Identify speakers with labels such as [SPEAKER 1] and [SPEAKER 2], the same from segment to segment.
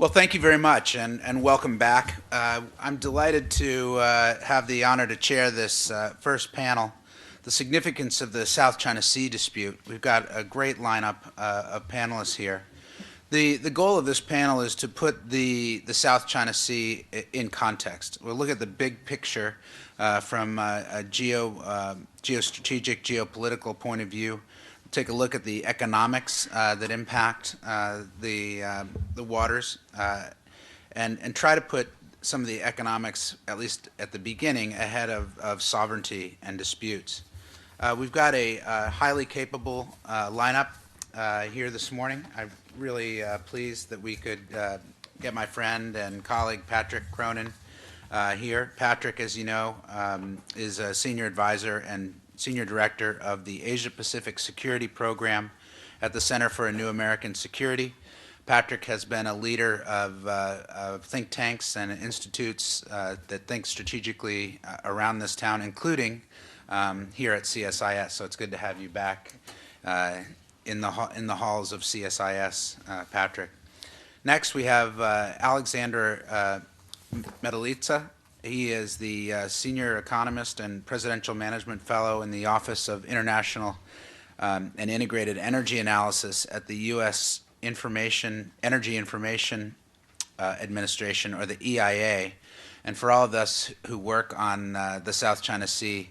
[SPEAKER 1] Well, thank you very much, and welcome back. I'm delighted to have the honor to chair this first panel, The Significance of the South China Sea Dispute. We've got a great lineup of panelists here. The goal of this panel is to put the South China Sea in context. We'll look at the big picture from a geostrategic, geopolitical point of view. Take a look at the economics that impact the waters, and try to put some of the economics, at least at the beginning, ahead of sovereignty and disputes. We've got a highly capable lineup here this morning. I'm really pleased that we could get my friend and colleague Patrick Cronin here. Patrick, as you know, is a senior advisor and Senior Director of the Asia Pacific Security Program at the Center for a New American Security. Patrick has been a leader of think tanks and institutes that think strategically around this town, including here at CSIS. So it's good to have you back in the halls of CSIS, Patrick. Next, we have Alexander Metelitsa. He is the Senior Economist and Presidential Management Fellow in the Office of International and Integrated Energy Analysis at the U.S. Energy Information Administration, or the EIA. And for all of us who work on the South China Sea,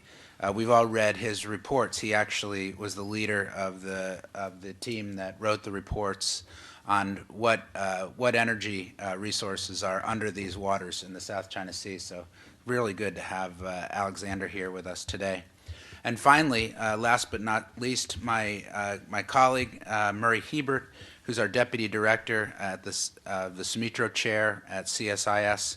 [SPEAKER 1] we've all read his reports. He actually was the leader of the team that wrote the reports on what energy resources are under these waters in the South China Sea. So really good to have Alexander here with us today. And finally, last but not least, my colleague Murray Hebert, who's our Deputy Director at the Sumitro Chair at CSIS.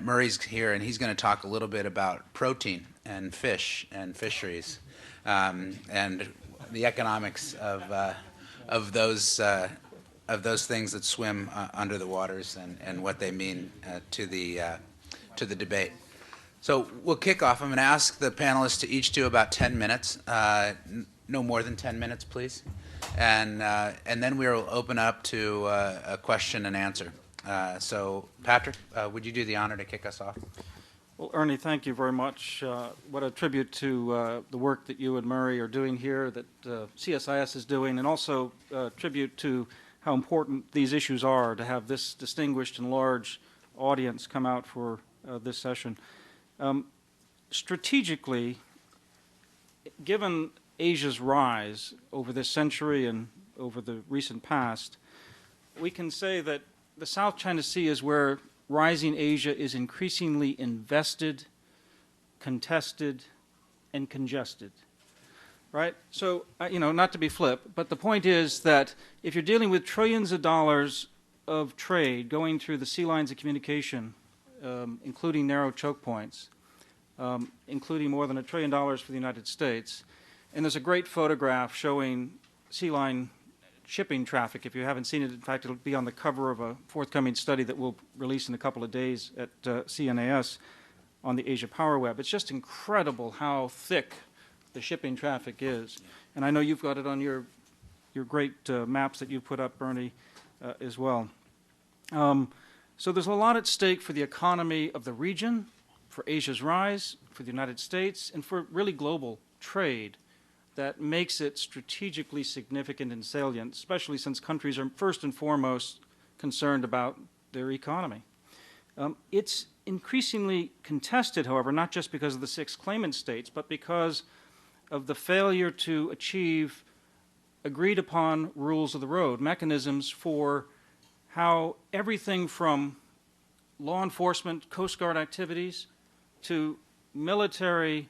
[SPEAKER 1] Murray's here, and he's going to talk a little bit about protein and fish and fisheries, and the economics of those things that swim under the waters, and what they mean to the debate. So we'll kick off. I'm going to ask the panelists to each do about 10 minutes, no more than 10 minutes, please, and then we'll open up to a question and answer. So Patrick, would you do the honor to kick us off?
[SPEAKER 2] Well, Ernie, thank you very much. What a tribute to the work that you and Murray are doing here, that CSIS is doing, and also tribute to how important these issues are to have this distinguished and large audience come out for this session. Strategically, given Asia's rise over this century and over the recent past, we can say that the South China Sea is where rising Asia is increasingly invested, contested, and congested. Right? So, not to be flip, but the point is that if you're dealing with trillions of dollars of trade going through the sea lines of communication, including narrow choke points, including more than $1 trillion for the United States, and there's a great photograph showing sea line shipping traffic. If you haven't seen it, in fact, it'll be on the cover of a forthcoming study that we'll release in a couple of days at CNAS on the Asia Power Web. It's just incredible how thick the shipping traffic is. And I know you've got it on your great maps that you put up, Bernie, as well. So there's a lot at stake for the economy of the region, for Asia's rise, for the United States, and for really global trade that makes it strategically significant and salient, especially since countries are first and foremost concerned about their economy. It's increasingly contested, however, not just because of the 6 claimant states, but because of the failure to achieve agreed upon rules of the road, mechanisms for how everything from law enforcement, Coast Guard activities, to military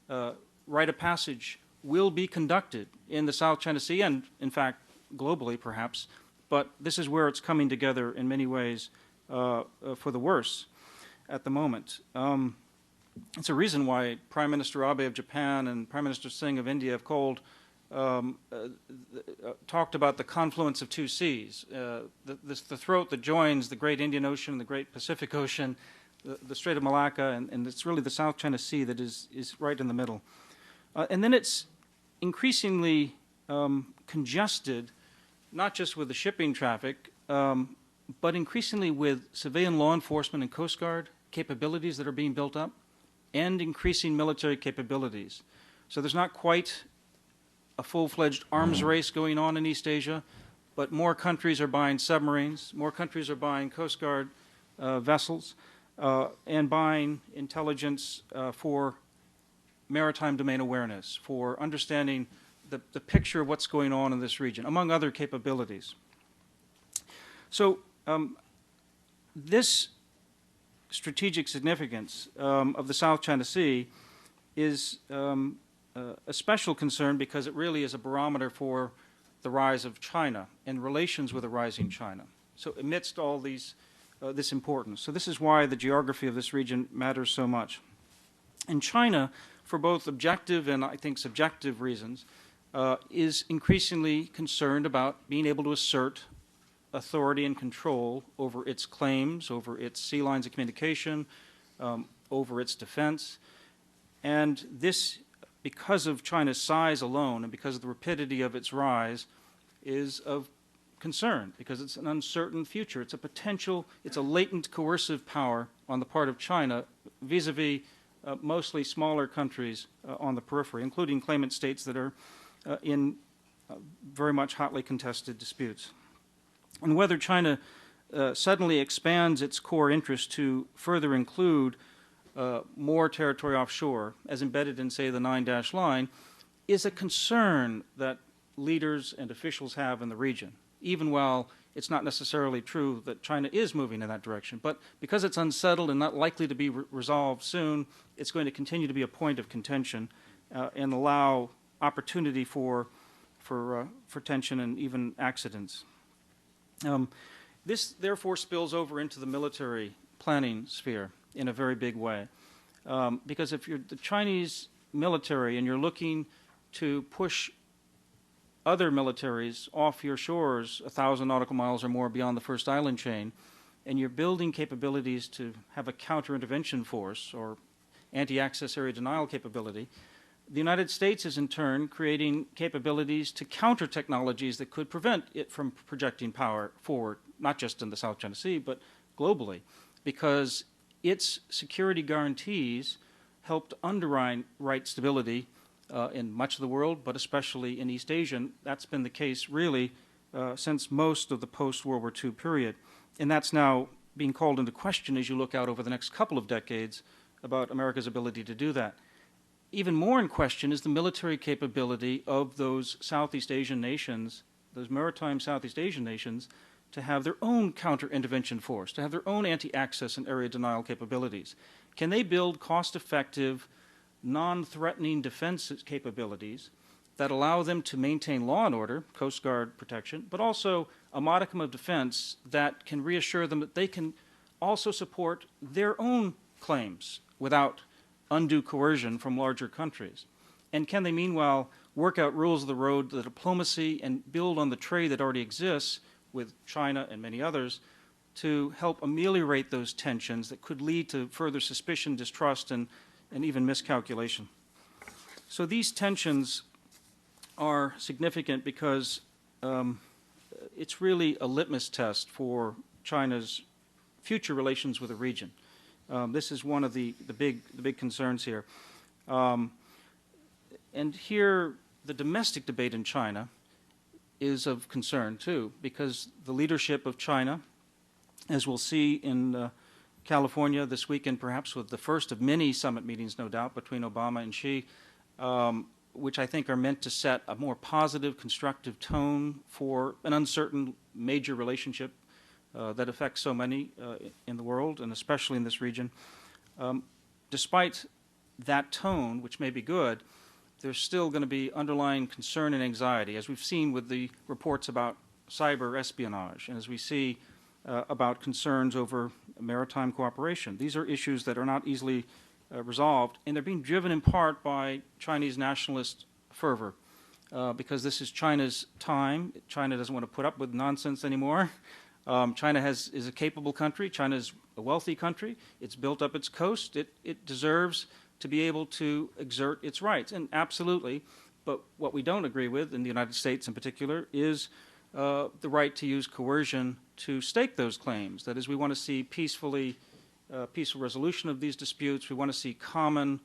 [SPEAKER 2] rite of passage will be conducted in the South China Sea and, in fact, globally perhaps. But this is where it's coming together in many ways for the worse at the moment. It's a reason why Prime Minister Abe of Japan and Prime Minister Singh of India have talked about the confluence of 2 seas, the throat that joins the great Indian Ocean and the great Pacific Ocean, the Strait of Malacca, and it's really the South China Sea that is right in the middle. And then it's increasingly congested, not just with the shipping traffic, but increasingly with civilian law enforcement and Coast Guard capabilities that are being built up and increasing military capabilities. So there's not quite a full-fledged arms race going on in East Asia, but more countries are buying submarines, more countries are buying Coast Guard vessels, and buying intelligence for maritime domain awareness, for understanding the picture of what's going on in this region, among other capabilities. So this strategic significance of the South China Sea is a special concern because it really is a barometer for the rise of China and relations with a rising China. So amidst all these, this importance. So this is why the geography of this region matters so much. And China, for both objective and I think subjective reasons, is increasingly concerned about being able to assert authority and control over its claims, over its sea lines of communication, over its defense. And this, because of China's size alone and because of the rapidity of its rise, is of concern because it's an uncertain future. It's a potential, it's a latent coercive power on the part of China vis-a-vis mostly smaller countries on the periphery, including claimant states that are in very much hotly contested disputes. And whether China suddenly expands its core interest to further include more territory offshore, as embedded in, say, the 9-dash line, is a concern that leaders and officials have in the region, even while it's not necessarily true that China is moving in that direction. But because it's unsettled and not likely to be resolved soon, it's going to continue to be a point of contention and allow opportunity for tension and even accidents. This, therefore, spills over into the military planning sphere in a very big way. Because if you're the Chinese military and you're looking to push other militaries off your shores 1,000 nautical miles or more beyond the first island chain, and you're building capabilities to have a counter-intervention force or anti-access area denial capability, the United States is in turn creating capabilities to counter technologies that could prevent it from projecting power forward, not just in the South China Sea, but globally, because its security guarantees helped underwrite stability in much of the world, but especially in East Asia. That's been the case really since most of the post-World War II period. And that's now being called into question as you look out over the next couple of decades about America's ability to do that. Even more in question is the military capability of those Southeast Asian nations, those maritime Southeast Asian nations, to have their own counter-intervention force, to have their own anti-access and area denial capabilities. Can they build cost-effective, non-threatening defense capabilities that allow them to maintain law and order, Coast Guard protection, but also a modicum of defense that can reassure them that they can also support their own claims without undue coercion from larger countries? And can they, meanwhile, work out rules of the road, the diplomacy, and build on the trade that already exists with China and many others to help ameliorate those tensions that could lead to further suspicion, distrust, and even miscalculation? So these tensions are significant because it's really a litmus test for China's future relations with the region. This is one of the big concerns here. And here, the domestic debate in China is of concern, too, because the leadership of China, as we'll see in California this weekend, perhaps with the first of many summit meetings, no doubt, between Obama and Xi, which I think are meant to set a more positive, constructive tone for an uncertain major relationship that affects so many in the world, and especially in this region. Despite that tone, which may be good, there's still going to be underlying concern and anxiety, as we've seen with the reports about cyber espionage, and as we see about concerns over maritime cooperation. These are issues that are not easily resolved, and they're being driven in part by Chinese nationalist fervor, because this is China's time. China doesn't want to put up with nonsense anymore. China is a capable country. China is a wealthy country. It's built up its coast. It deserves to be able to exert its rights, and absolutely. But what we don't agree with, in the United States in particular, is the right to use coercion to stake those claims. That is, we want to see peaceful resolution of these disputes. We want to see common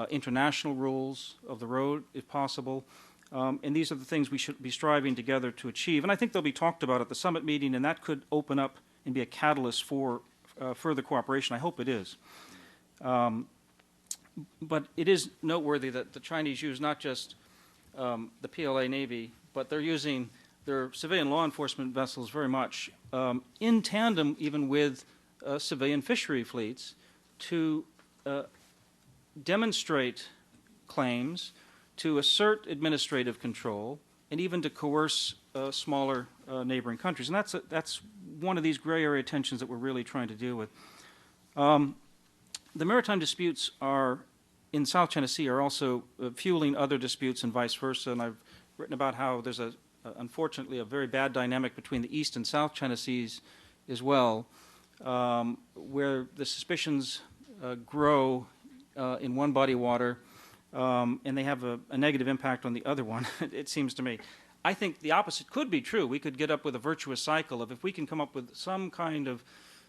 [SPEAKER 2] international rules of the road, if possible. And these are the things we should be striving together to achieve. And I think they'll be talked about at the summit meeting, and that could open up and be a catalyst for further cooperation. I hope it is. But it is noteworthy that the Chinese use not just the PLA Navy, but they're using their civilian law enforcement vessels very much in tandem even with civilian fishery fleets to demonstrate claims, to assert administrative control, and even to coerce smaller neighboring countries. And that's one of these gray area tensions that we're really trying to deal with. The maritime disputes in South China Sea are also fueling other disputes and vice versa, and I've written about how there's unfortunately a very bad dynamic between the East and South China Seas as well, where the suspicions grow in one body of water, and they have a negative impact on the other one, it seems to me. I think the opposite could be true. We could get up with a virtuous cycle of if we can come up with some kind of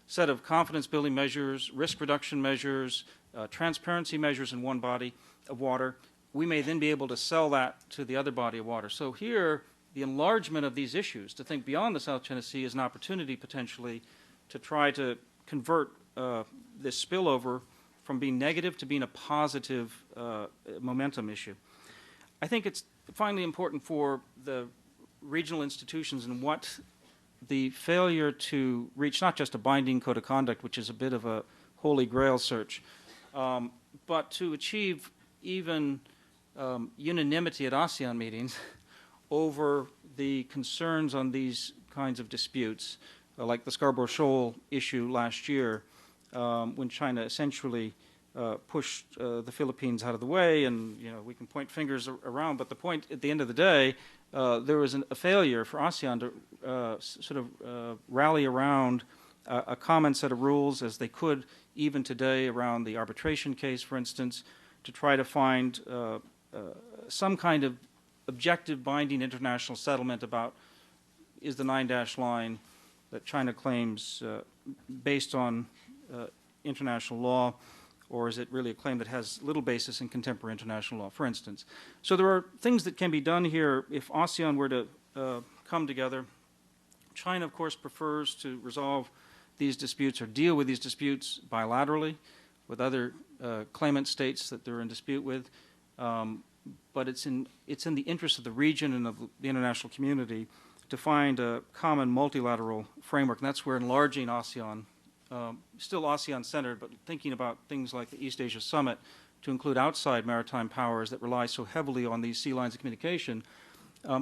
[SPEAKER 2] set of confidence-building measures, risk reduction measures, transparency measures in one body of water, we may then be able to sell that to the other body of water. So here, the enlargement of these issues, to think beyond the South China Sea, is an opportunity potentially to try to convert this spillover from being negative to being a positive momentum issue. I think it's finally important for the regional institutions and what the failure to reach not just a binding code of conduct, which is a bit of a holy grail search, but to achieve even unanimity at ASEAN meetings over the concerns on these kinds of disputes, like the Scarborough Shoal issue last year, when China essentially pushed the Philippines out of the way, and we can point fingers around, but the point at the end of the day, there was a failure for ASEAN to sort of rally around a common set of rules, as they could even today around the arbitration case, for instance, to try to find some kind of objective binding international settlement about is the 9-dash line that China claims based on international law, or is it really a claim that has little basis in contemporary international law, for instance. So there are things that can be done here if ASEAN were to come together. China, of course, prefers to resolve these disputes or deal with these disputes bilaterally with other claimant states that they're in dispute with. But it's in the interest of the region and of the international community to find a common multilateral framework, and that's where enlarging ASEAN, still ASEAN-centered, but thinking about things like the East Asia Summit to include outside maritime powers that rely so heavily on these sea lines of communication,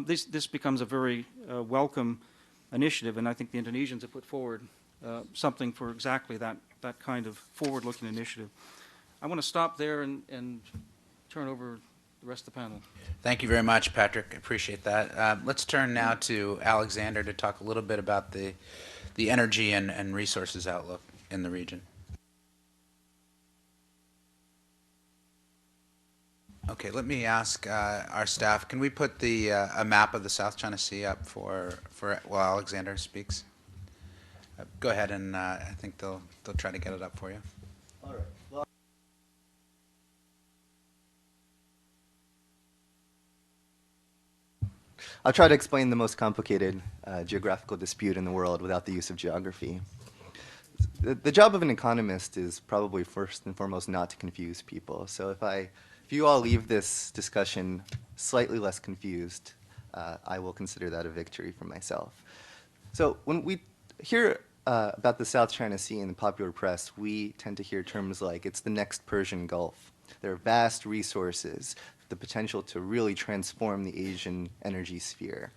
[SPEAKER 2] this becomes a very welcome initiative, and I think the Indonesians have put forward something for exactly that kind of forward-looking initiative. I want to stop there and turn over the rest of the panel.
[SPEAKER 1] Thank you very much, Patrick. I appreciate that. Let's turn now to Alexander to talk a little bit about the energy and resources outlook in the region. Okay, let me ask our staff, can we put a map of the South China Sea up for while Alexander speaks? Go ahead, and I think they'll try to get it up for you.
[SPEAKER 3] All right. Well, I'll try to explain the most complicated geographical dispute in the world without the use of geography. The job of an economist is probably first and foremost not to confuse people. So if you all leave this discussion slightly less confused, I will consider that a victory for myself. So when we hear about the South China Sea in the popular press, we tend to hear terms like it's the next Persian Gulf. There are vast resources, the potential to really transform the Asian energy sphere.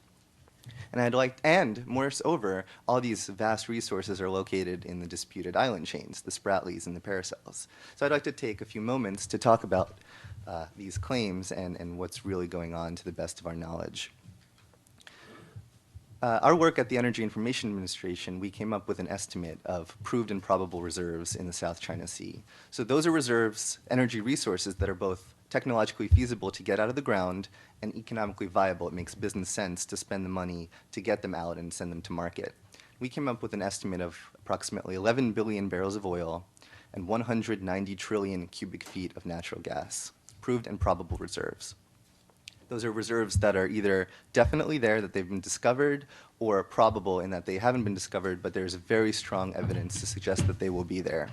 [SPEAKER 3] And moreover, all these vast resources are located in the disputed island chains, the Spratlys and the Paracels. So I'd like to take a few moments to talk about these claims and what's really going on to the best of our knowledge. Our work at the Energy Information Administration, we came up with an estimate of proved and probable reserves in the South China Sea. So those are reserves, energy resources that are both technologically feasible to get out of the ground and economically viable. It makes business sense to spend the money to get them out and send them to market. We came up with an estimate of approximately 11 billion barrels of oil and 190 trillion cubic feet of natural gas, proved and probable reserves. Those are reserves that are either definitely there, that they've been discovered, or probable in that they haven't been discovered, but there's very strong evidence to suggest that they will be there.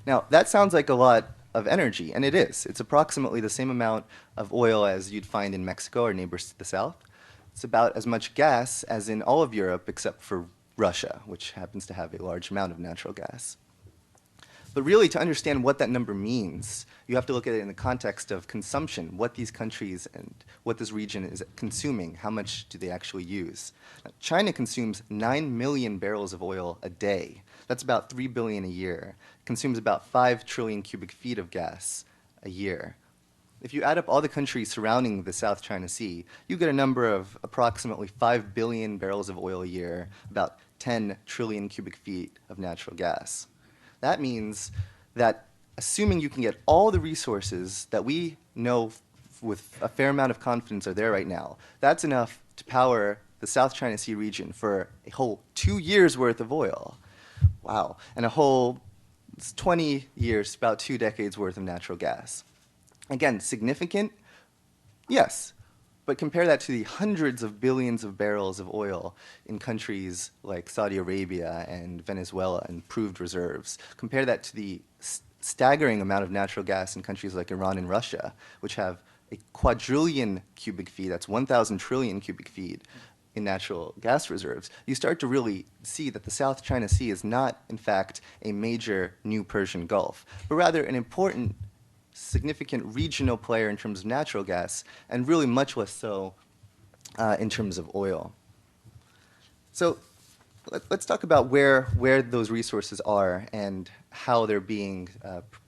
[SPEAKER 3] Now, that sounds like a lot of energy, and it is. It's approximately the same amount of oil as you'd find in Mexico, our neighbors to the south. It's about as much gas as in all of Europe except for Russia, which happens to have a large amount of natural gas. But really, to understand what that number means, you have to look at it in the context of consumption, what these countries and what this region is consuming, how much do they actually use. Now, China consumes 9 million barrels of oil a day. That's about 3 billion a year. It consumes about 5 trillion cubic feet of gas a year. If you add up all the countries surrounding the South China Sea, you get a number of approximately 5 billion barrels of oil a year, about 10 trillion cubic feet of natural gas. That means that assuming you can get all the resources that we know with a fair amount of confidence are there right now, that's enough to power the South China Sea region for a whole 2 years' worth of oil. Wow. And a whole 20 years, about 2 decades worth of natural gas. Again, significant? Yes. But compare that to the hundreds of billions of barrels of oil in countries like Saudi Arabia and Venezuela and proved reserves. Compare that to the staggering amount of natural gas in countries like Iran and Russia, which have a quadrillion cubic feet, that's 1,000 trillion cubic feet in natural gas reserves. You start to really see that the South China Sea is not, in fact, a major new Persian Gulf, but rather an important significant regional player in terms of natural gas, and really much less so in terms of oil. So let's talk about where those resources are and how they're being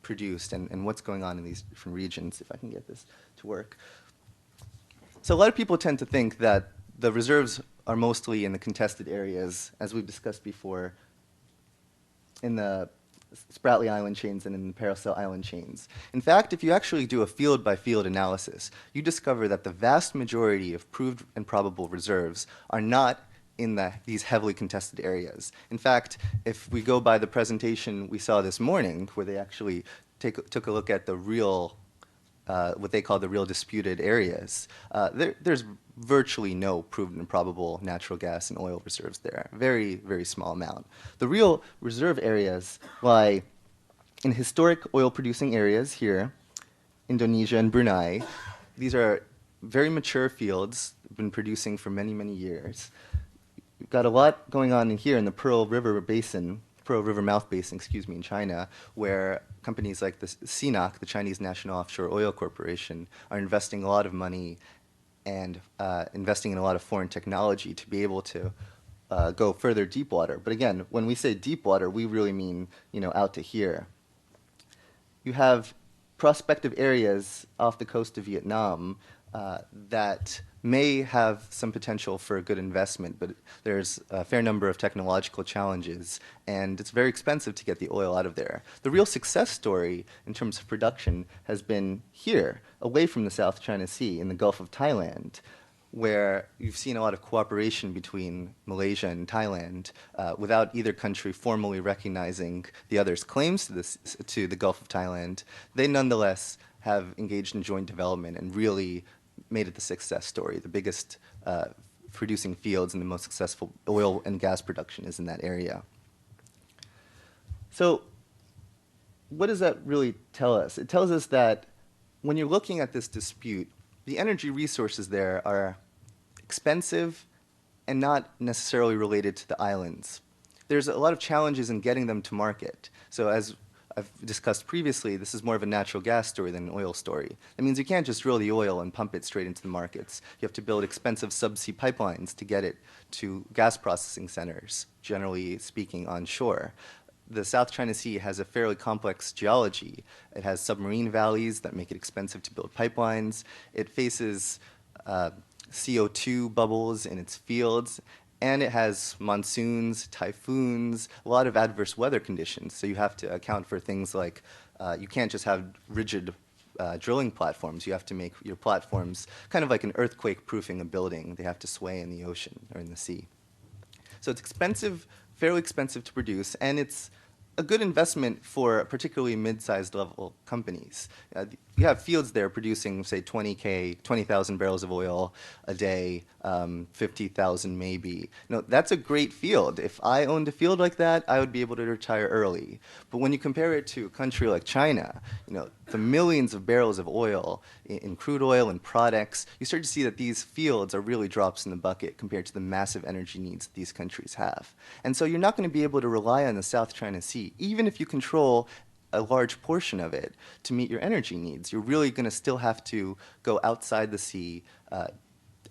[SPEAKER 3] produced and what's going on in these different regions, if I can get this to work. So a lot of people tend to think that the reserves are mostly in the contested areas, as we've discussed before, in the Spratly Island chains and in the Paracel Island chains. In fact, if you actually do a field-by-field analysis, you discover that the vast majority of proved and probable reserves are not in these heavily contested areas. In fact, if we go by the presentation we saw this morning, where they actually took a look at the real, what they call the real disputed areas, there's virtually no proven and probable natural gas and oil reserves there. Very, very small amount. The real reserve areas lie in historic oil-producing areas here, Indonesia and Brunei. These are very mature fields, been producing for many, many years. We've got a lot going on in here in the Pearl River Basin, Pearl River Mouth Basin, in China, where companies like the CNOOC, the Chinese National Offshore Oil Corporation, are investing a lot of money and investing in a lot of foreign technology to be able to go further deep water. But again, when we say deep water, we really mean, out to here. You have prospective areas off the coast of Vietnam that may have some potential for a good investment, but there's a fair number of technological challenges, and it's very expensive to get the oil out of there. The real success story in terms of production has been here, away from the South China Sea, in the Gulf of Thailand, where you've seen a lot of cooperation between Malaysia and Thailand without either country formally recognizing the other's claims to the Gulf of Thailand. They nonetheless have engaged in joint development and really made it the success story. The biggest producing fields and the most successful oil and gas production is in that area. So what does that really tell us? It tells us that when you're looking at this dispute, the energy resources there are expensive and not necessarily related to the islands. There's a lot of challenges in getting them to market. So as I've discussed previously, this is more of a natural gas story than an oil story. That means you can't just drill the oil and pump it straight into the markets. You have to build expensive subsea pipelines to get it to gas processing centers, generally speaking, onshore. The South China Sea has a fairly complex geology. It has submarine valleys that make it expensive to build pipelines. It faces CO2 bubbles in its fields, and it has monsoons, typhoons, a lot of adverse weather conditions. So you have to account for things like you can't just have rigid drilling platforms. You have to make your platforms kind of like an earthquake-proofing a building. They have to sway in the ocean or in the sea. So it's expensive, fairly expensive to produce, and it's a good investment for particularly mid-sized level companies. You have fields there producing, say, 20,000 barrels of oil a day, 50,000 maybe. That's a great field. If I owned a field like that, I would be able to retire early. But when you compare it to a country like China, the millions of barrels of oil in crude oil and products, you start to see that these fields are really drops in the bucket compared to the massive energy needs that these countries have. And so you're not going to be able to rely on the South China Sea, even if you control a large portion of it to meet your energy needs. You're really going to still have to go outside the sea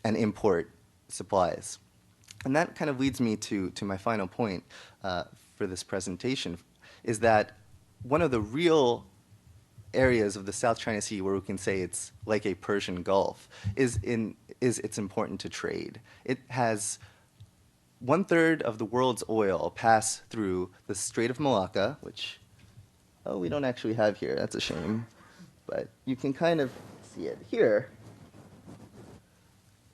[SPEAKER 3] and import supplies. And that kind of leads me to my final point for this presentation, is that one of the real areas of the South China Sea where we can say it's like a Persian Gulf is it's important to trade. It has 1/3 of the world's oil pass through the Strait of Malacca, which, we don't actually have here. That's a shame. But you can kind of see it here.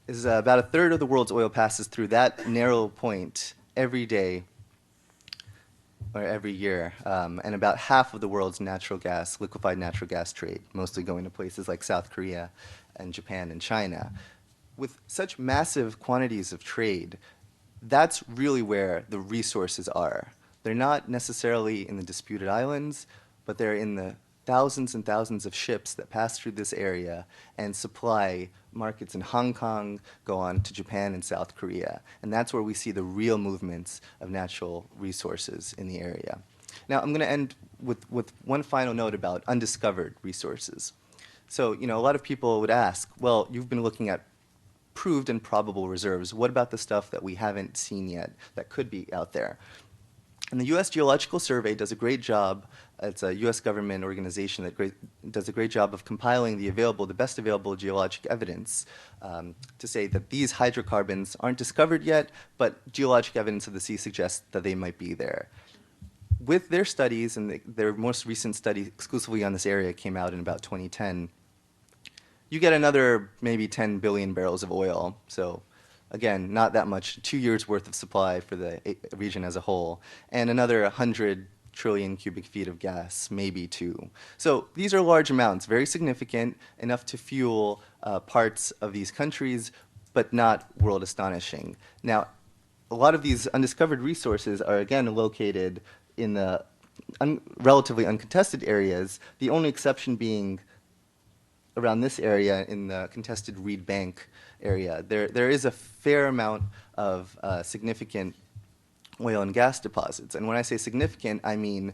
[SPEAKER 3] Is about 1/3 of the world's oil passes through that narrow point every day or every year, and about half of the world's liquefied natural gas trade, mostly going to places like South Korea and Japan and China. With such massive quantities of trade, that's really where the resources are. They're not necessarily in the disputed islands, but they're in the thousands and thousands of ships that pass through this area and supply markets in Hong Kong, go on to Japan and South Korea. And that's where we see the real movements of natural resources in the area. Now, I'm going to end with one final note about undiscovered resources. So, a lot of people would ask, well, you've been looking at proved and probable reserves. What about the stuff that we haven't seen yet that could be out there? And the U.S. Geological Survey does a great job. It's a U.S. government organization that does a great job of compiling the best available geologic evidence to say that these hydrocarbons aren't discovered yet, but geologic evidence of the sea suggests that they might be there. With their studies, and their most recent study exclusively on this area came out in about 2010, you get another maybe 10 billion barrels of oil. So again, not that much, 2 years worth of supply for the region as a whole, and another 100 trillion cubic feet of gas, maybe 2. So these are large amounts, very significant, enough to fuel parts of these countries, but not world astonishing. Now, a lot of these undiscovered resources are again located in the relatively uncontested areas, the only exception being around this area in the contested Reed Bank area. There is a fair amount of significant oil and gas deposits. And when I say significant, I mean,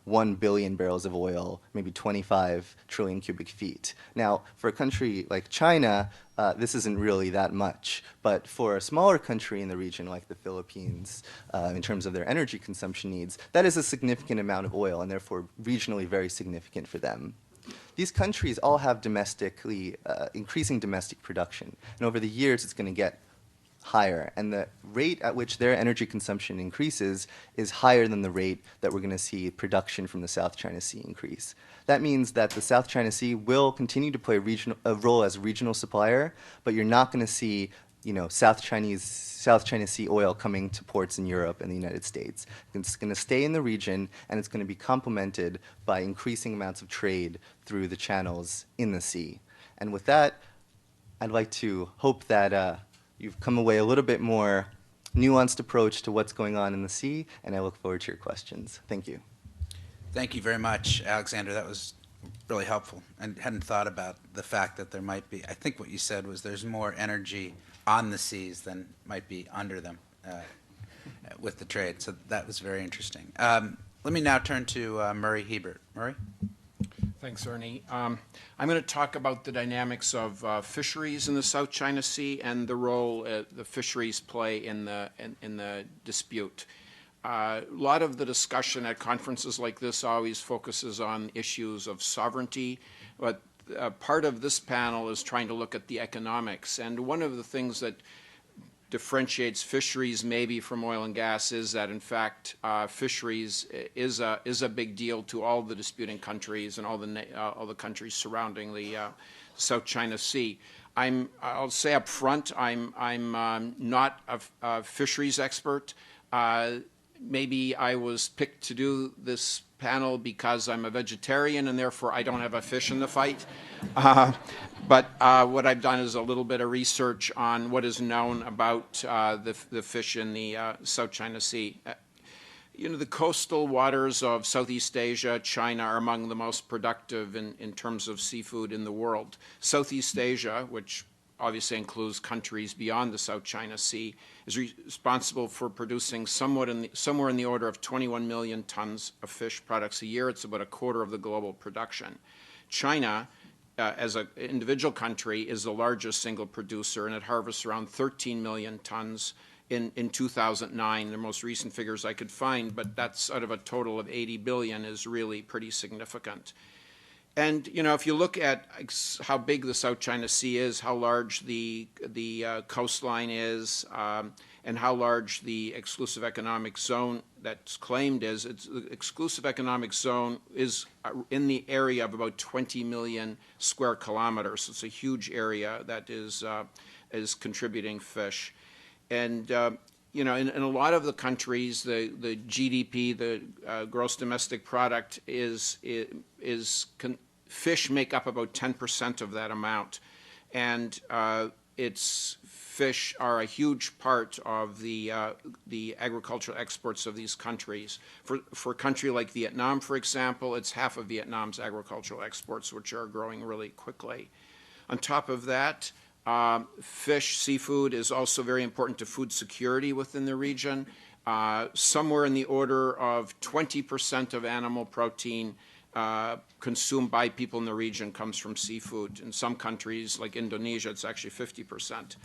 [SPEAKER 3] 1 billion barrels of oil, maybe 25 trillion cubic feet. Now, for a country like China, this isn't really that much. But for a smaller country in the region, like the Philippines, in terms of their energy consumption needs, that is a significant amount of oil, and therefore regionally very significant for them. These countries all have increasing domestic production. And over the years, it's going to get higher. And the rate at which their energy consumption increases is higher than the rate that we're going to see production from the South China Sea increase. That means that the South China Sea will continue to play a role as a regional supplier, but you're not going to see South China Sea oil coming to ports in Europe and the United States. It's going to stay in the region, and it's going to be complemented by increasing amounts of trade through the channels in the sea. And with that, I'd like to hope that you've come away a little bit more nuanced approach to what's going on in the sea, and I look forward to your questions. Thank you.
[SPEAKER 1] Thank you very much, Alexander. That was really helpful. And hadn't thought about the fact that there might be, I think what you said was there's more energy on the seas than might be under them with the trade. So that was very interesting. Let me now turn to Murray Hebert. Murray?
[SPEAKER 4] Thanks, Ernie. I'm going to talk about the dynamics of fisheries in the South China Sea and the role the fisheries play in the dispute. A lot of the discussion at conferences like this always focuses on issues of sovereignty, but part of this panel is trying to look at the economics. And one of the things that differentiates fisheries maybe from oil and gas is that, in fact, fisheries is a big deal to all the disputing countries and all the countries surrounding the South China Sea. I'll say up front, I'm not a fisheries expert. Maybe I was picked to do this panel because I'm a vegetarian and therefore I don't have a fish in the fight. But what I've done is a little bit of research on what is known about the fish in the South China Sea. You know, the coastal waters of Southeast Asia, China, are among the most productive in terms of seafood in the world. Southeast Asia, which obviously includes countries beyond the South China Sea, is responsible for producing somewhere in the order of 21 million tons of fish products a year. It's about a quarter of the global production. China, as an individual country, is the largest single producer, and it harvests around 13 million tons in 2009, the most recent figures I could find, but that's out of a total of 80 billion is really pretty significant. And, you know, if you look at how big the South China Sea is, how large the coastline is, and how large the exclusive economic zone that's claimed is, the exclusive economic zone is in the area of about 20 million square kilometers. So it's a huge area that is contributing fish. And, you know, in a lot of the countries, the GDP, the gross domestic product fish make up about 10% of that amount. And fish are a huge part of the agricultural exports of these countries. For a country like Vietnam, for example, it's half of Vietnam's agricultural exports, which are growing really quickly. On top of that, fish, seafood is also very important to food security within the region. Somewhere in the order of 20% of animal protein consumed by people in the region comes from seafood. In some countries, like Indonesia, it's actually 50%.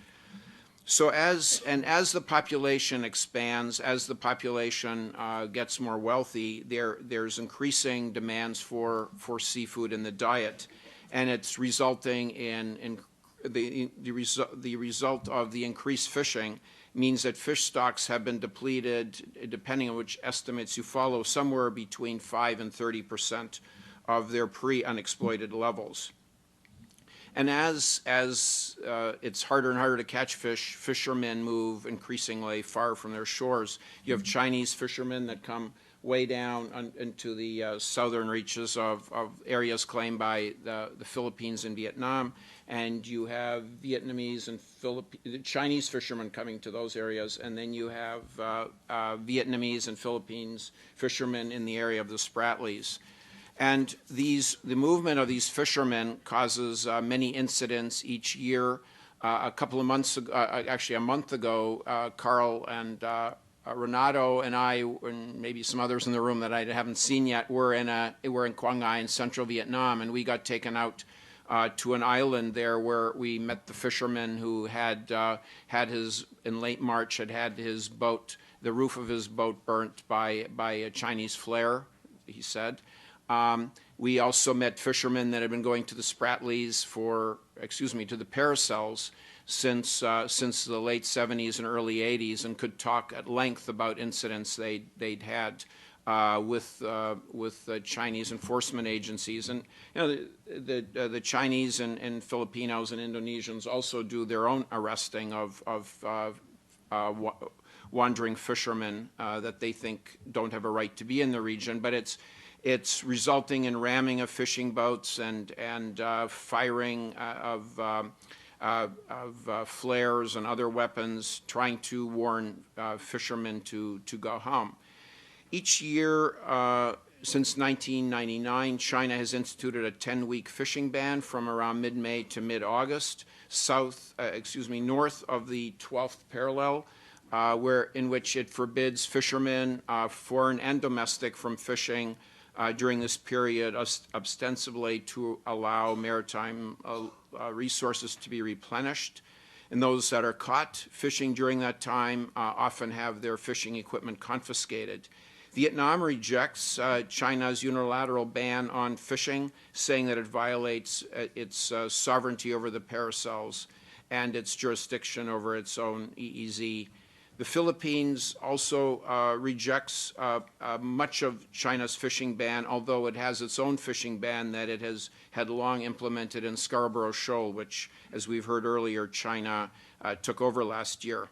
[SPEAKER 4] So as the population expands, as the population gets more wealthy, there's increasing demands for seafood in the diet, and it's resulting in the result of the increased fishing means that fish stocks have been depleted, depending on which estimates you follow, somewhere between 5 and 30% of their pre-unexploited levels. And as it's harder and harder to catch fish, fishermen move increasingly far from their shores. You have Chinese fishermen that come way down into the southern reaches of areas claimed by the Philippines and Vietnam, and you have Vietnamese and Chinese fishermen coming to those areas, and then you have Vietnamese and Philippines fishermen in the area of the Spratlys. And the movement of these fishermen causes many incidents each year. A couple of months ago, actually a month ago, Carl and Renato and I, and maybe some others in the room that I haven't seen yet, were in Quang Ngai in central Vietnam, and we got taken out to an island there where we met the fisherman who had in late March, had his boat, the roof of his boat burnt by a Chinese flare, he said. We also met fishermen that had been going to the Spratlys to the Paracels since the late 70s and early 80s, and could talk at length about incidents they'd had with the Chinese enforcement agencies. And you know, the Chinese and Filipinos and Indonesians also do their own arresting of wandering fishermen that they think don't have a right to be in the region, but it's resulting in ramming of fishing boats and firing of flares and other weapons, trying to warn fishermen to go home. Each year since 1999, China has instituted a 10-week fishing ban from around mid-May to mid-August, north of the 12th parallel, in which it forbids fishermen, foreign and domestic, from fishing during this period, ostensibly to allow maritime resources to be replenished. And those that are caught fishing during that time often have their fishing equipment confiscated. Vietnam rejects China's unilateral ban on fishing, saying that it violates its sovereignty over the Paracels. and its jurisdiction over its own EEZ. The Philippines also rejects much of China's fishing ban, although it has its own fishing ban that it has had long implemented in Scarborough Shoal, which, as we've heard earlier, China took over last year.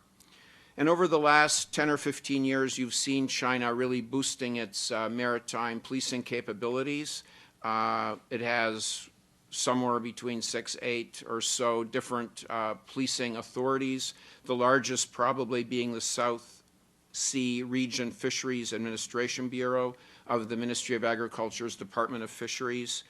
[SPEAKER 4] And over the last 10 or 15 years, you've seen China really boosting its maritime policing capabilities. It has somewhere between 6, 8 or so different policing authorities, the largest probably being the South Sea Region Fisheries Administration Bureau of the Ministry of Agriculture's Department of Fisheries.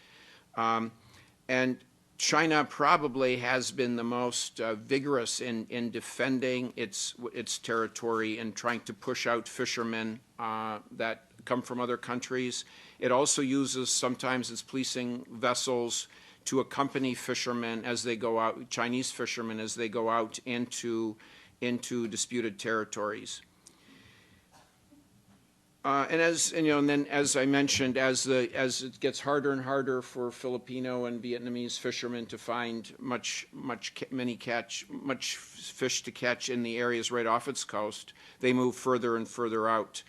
[SPEAKER 4] And China probably has been the most vigorous in defending its territory and trying to push out fishermen that come from other countries. It also uses sometimes its policing vessels to accompany fishermen as they go out, Chinese fishermen as they go out into disputed territories. And then as I mentioned, as it gets harder and harder for Filipino and Vietnamese fishermen to find much fish to catch in the areas right off its coast, they move further and further out.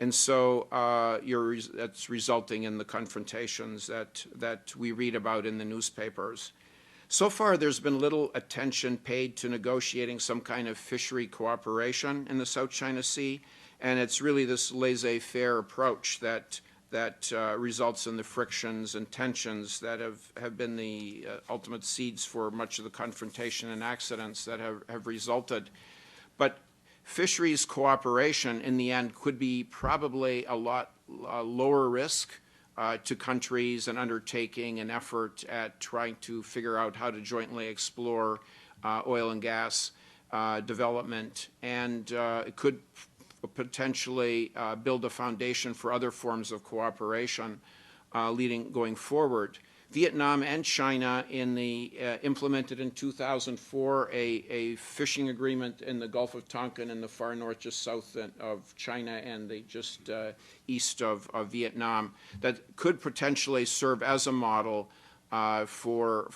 [SPEAKER 4] And so that's resulting in the confrontations that we read about in the newspapers. So far, there's been little attention paid to negotiating some kind of fishery cooperation in the South China Sea, and it's really this laissez-faire approach that results in the frictions and tensions that have been the ultimate seeds for much of the confrontation and accidents that have resulted. But fisheries cooperation, in the end, could be probably a lot lower risk to countries and undertaking an effort at trying to figure out how to jointly explore oil and gas development, and it could potentially build a foundation for other forms of cooperation going forward. Vietnam and China implemented in 2004 a fishing agreement in the Gulf of Tonkin in the far north, just south of China and just east of Vietnam, that could potentially serve as a model for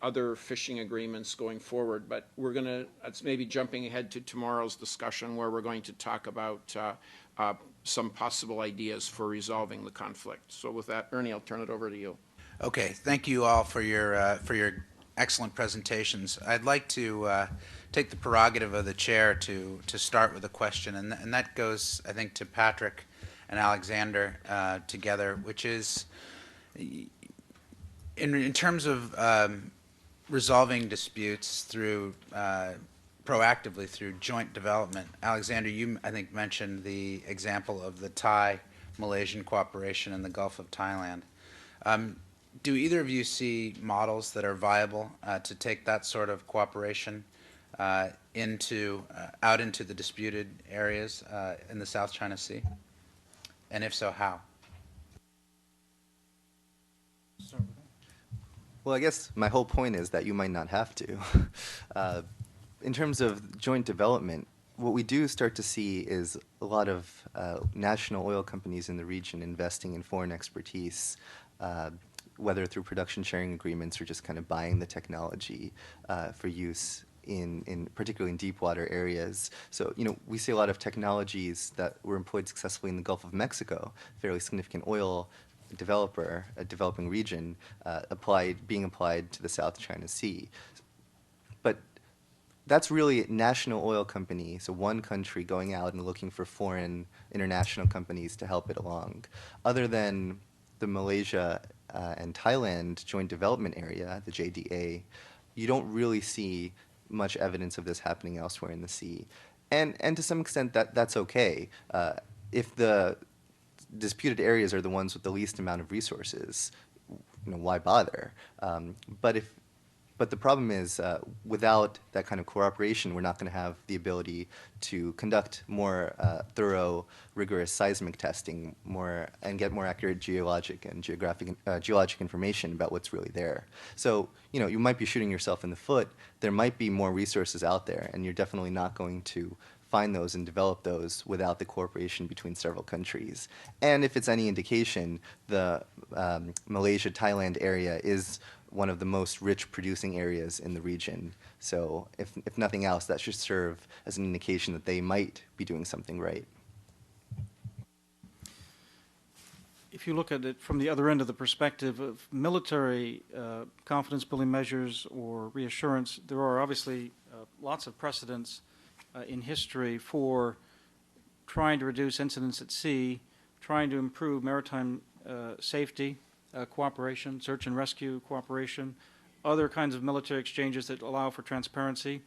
[SPEAKER 4] other fishing agreements going forward. But that's maybe jumping ahead to tomorrow's discussion, where we're going to talk about some possible ideas for resolving the conflict. So with that, Ernie, I'll turn it over to you.
[SPEAKER 1] Okay, thank you all for your excellent presentations. I'd like to take the prerogative of the chair to start with a question, and that goes, I think, to Patrick and Alexander together, which is in terms of resolving disputes proactively through joint development. Alexander, you, I think, mentioned the example of the Thai-Malaysian cooperation in the Gulf of Thailand. Do either of you see models that are viable to take that sort of cooperation out into the disputed areas in the South China Sea? And if so, how?
[SPEAKER 3] Well, I guess my whole point is that you might not have to. In terms of joint development, what we do start to see is a lot of national oil companies in the region investing in foreign expertise, whether through production sharing agreements or just kind of buying the technology for use particularly in deep water areas. So, we see a lot of technologies that were employed successfully in the Gulf of Mexico, fairly significant oil developer, a developing region, being applied to the South China Sea. But that's really national oil company, so one country going out and looking for foreign international companies to help it along. Other than the Malaysia and Thailand Joint Development Area, the JDA, you don't really see much evidence of this happening elsewhere in the sea. And to some extent, that's okay. If the disputed areas are the ones with the least amount of resources, why bother? But the problem is, without that kind of cooperation, we're not going to have the ability to conduct more thorough, rigorous seismic testing, and get more accurate geologic information about what's really there. So, you might be shooting yourself in the foot. There might be more resources out there, and you're definitely not going to find those and develop those without the cooperation between several countries. And if it's any indication, the Malaysia-Thailand area is one of the most rich producing areas in the region. So if nothing else, that should serve as an indication that they might be doing something right.
[SPEAKER 2] If you look at it from the other end of the perspective of military confidence-building measures or reassurance, there are obviously lots of precedents in history for trying to reduce incidents at sea, trying to improve maritime safety, cooperation, search and rescue cooperation, other kinds of military exchanges that allow for transparency.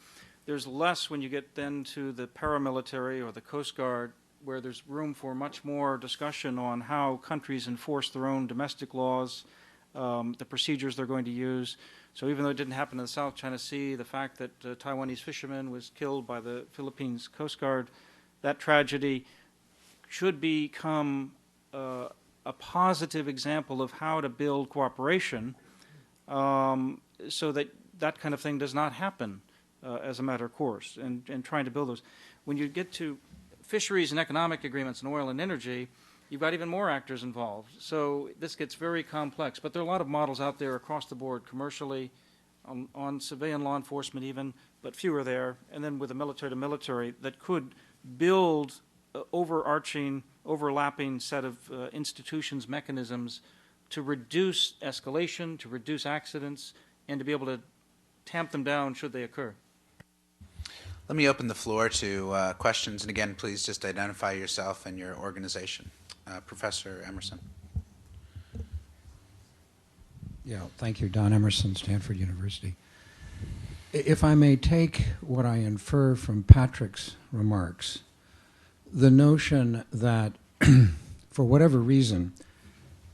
[SPEAKER 2] There's less when you get then to the paramilitary or the Coast Guard, where there's room for much more discussion on how countries enforce their own domestic laws, the procedures they're going to use. So even though it didn't happen in the South China Sea, the fact that a Taiwanese fisherman was killed by the Philippines Coast Guard, that tragedy should become a positive example of how to build cooperation so that that kind of thing does not happen as a matter of course, and trying to build those. When you get to fisheries and economic agreements and oil and energy, you've got even more actors involved. So this gets very complex. But there are a lot of models out there across the board, commercially, on civilian law enforcement even, but fewer there, and then with the military to military, that could build overarching, overlapping set of institutions, mechanisms to reduce escalation, to reduce accidents, and to be able to tamp them down should they occur.
[SPEAKER 1] Let me open the floor to questions, and again, please just identify yourself and your organization. Professor Emerson.
[SPEAKER 5] Yeah, thank you. Don Emerson, Stanford University. If I may take what I infer from Patrick's remarks, the notion that, for whatever reason,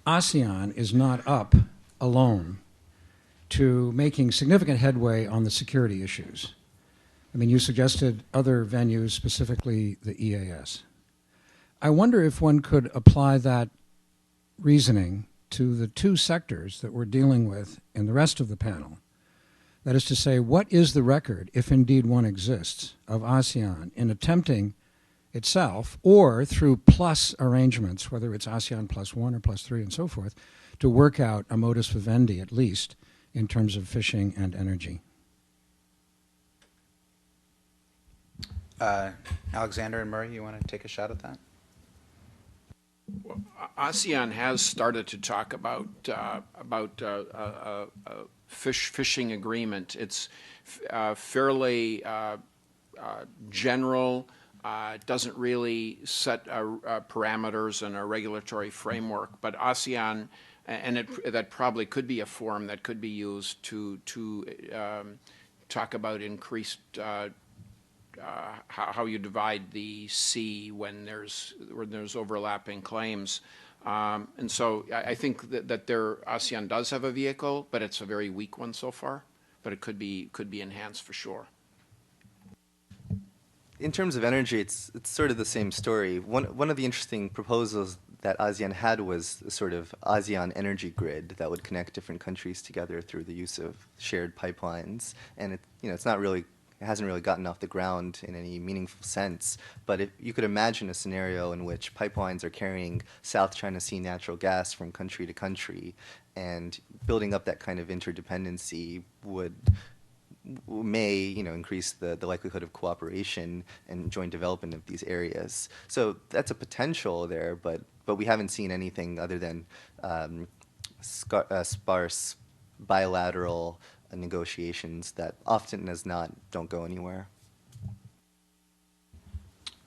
[SPEAKER 5] ASEAN is not up alone to making significant headway on the security issues. I mean, you suggested other venues, specifically the EAS. I wonder if one could apply that reasoning to the two sectors that we're dealing with in the rest of the panel. That is to say, what is the record, if indeed one exists, of ASEAN in attempting itself, or through plus arrangements, whether it's ASEAN +1 or +3 and so forth, to work out a modus vivendi, at least, in terms of fishing and energy?
[SPEAKER 1] Alexander and Murray, you want to take a shot at that?
[SPEAKER 4] Well, ASEAN has started to talk about fishing agreement. It's fairly general. It doesn't really set parameters and a regulatory framework. But ASEAN, and that probably could be a forum that could be used to talk about increased. How you divide the sea when there's overlapping claims, and so I think that ASEAN does have a vehicle, but it's a very weak one so far. But it could be enhanced for sure.
[SPEAKER 3] In terms of energy, it's sort of the same story. One of the interesting proposals that ASEAN had was a sort of ASEAN energy grid that would connect different countries together through the use of shared pipelines, and it's not really. It hasn't really gotten off the ground in any meaningful sense, but if you could imagine a scenario in which pipelines are carrying South China Sea natural gas from country to country, and building up that kind of interdependency may increase the likelihood of cooperation and joint development of these areas. So that's a potential there, but we haven't seen anything other than sparse bilateral negotiations that often as not don't go anywhere.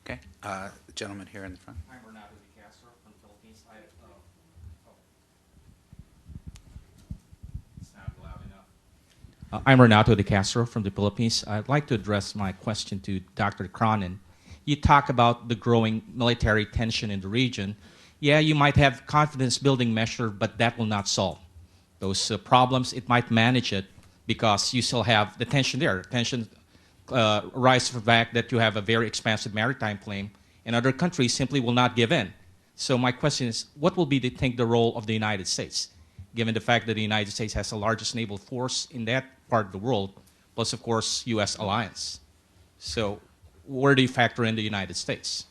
[SPEAKER 1] Okay. The gentleman here in the front.
[SPEAKER 6] I'm Renato De Castro from the Philippines. It's not loud enough. I'm Renato De Castro from the Philippines. I'd like to address my question to Dr. Cronin. You talk about the growing military tension in the region. Yeah, you might have confidence-building measure, but that will not solve those problems. It might manage it, because you still have the tension there. Tension arises from the fact that you have a very expansive maritime claim, and other countries simply will not give in. So my question is, what will be, do you think, the role of the United States, given the fact that the United States has the largest naval force in that part of the world, plus, of course, U.S. alliance? So where do you factor in the United States?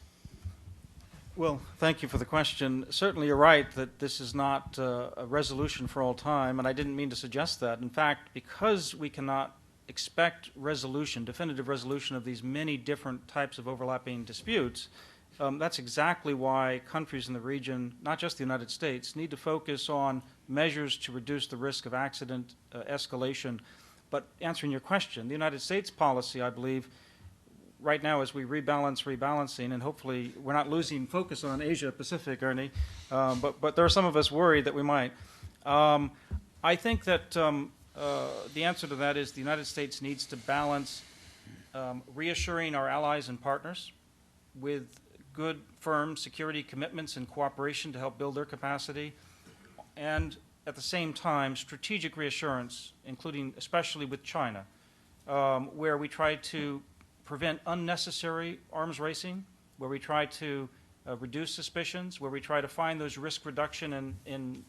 [SPEAKER 2] Well, thank you for the question. Certainly, you're right that this is not a resolution for all time, and I didn't mean to suggest that. In fact, because we cannot expect resolution, definitive resolution of these many different types of overlapping disputes, that's exactly why countries in the region, not just the United States, need to focus on measures to reduce the risk of accident escalation. But answering your question, the United States policy, I believe, right now as we rebalancing, and hopefully we're not losing focus on Asia Pacific, Ernie, but there are some of us worried that we might. I think that the answer to that is the United States needs to balance reassuring our allies and partners with good, firm security commitments and cooperation to help build their capacity, and at the same time, strategic reassurance, including especially with China, where we try to prevent unnecessary arms racing, where we try to reduce suspicions, where we try to find those risk reduction in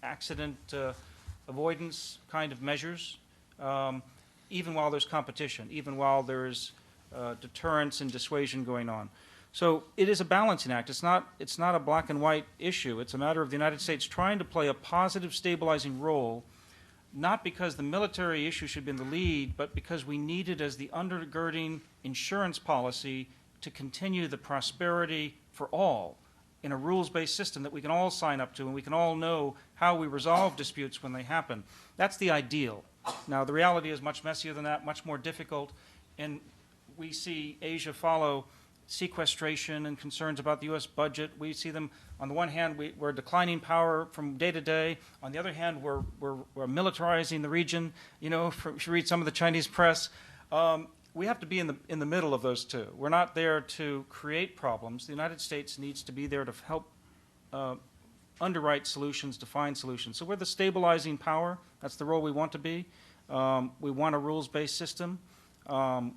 [SPEAKER 2] accident avoidance kind of measures, even while there's competition, even while there's deterrence and dissuasion going on. So it is a balancing act. It's not a black and white issue. It's a matter of the United States trying to play a positive stabilizing role, not because the military issue should be in the lead, but because we need it as the undergirding insurance policy to continue the prosperity for all in a rules-based system that we can all sign up to and we can all know how we resolve disputes when they happen. That's the ideal. Now, the reality is much messier than that, much more difficult, and we see Asia follow sequestration and concerns about the U.S. budget. We see them, on the one hand, we're declining power from day to day. On the other hand, we're militarizing the region. You know, if you read some of the Chinese press, we have to be in the middle of those two. We're not there to create problems. The United States needs to be there to help underwrite solutions, define solutions. So we're the stabilizing power. That's the role we want to be. We want a rules-based system.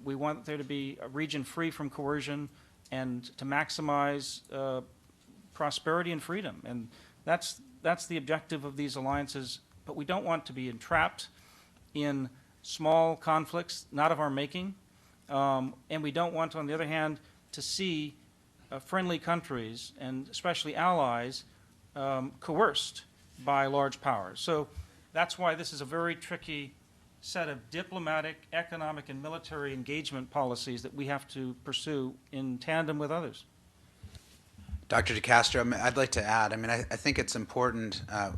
[SPEAKER 2] We want there to be a region free from coercion and to maximize prosperity and freedom. And that's the objective of these alliances. But we don't want to be entrapped in small conflicts, not of our making. And we don't want, on the other hand, to see friendly countries, and especially allies, coerced by large powers. So that's why this is a very tricky set of diplomatic, economic, and military engagement policies that we have to pursue in tandem with others.
[SPEAKER 1] Dr. DeCastro, I'd like to add, I think it's important. I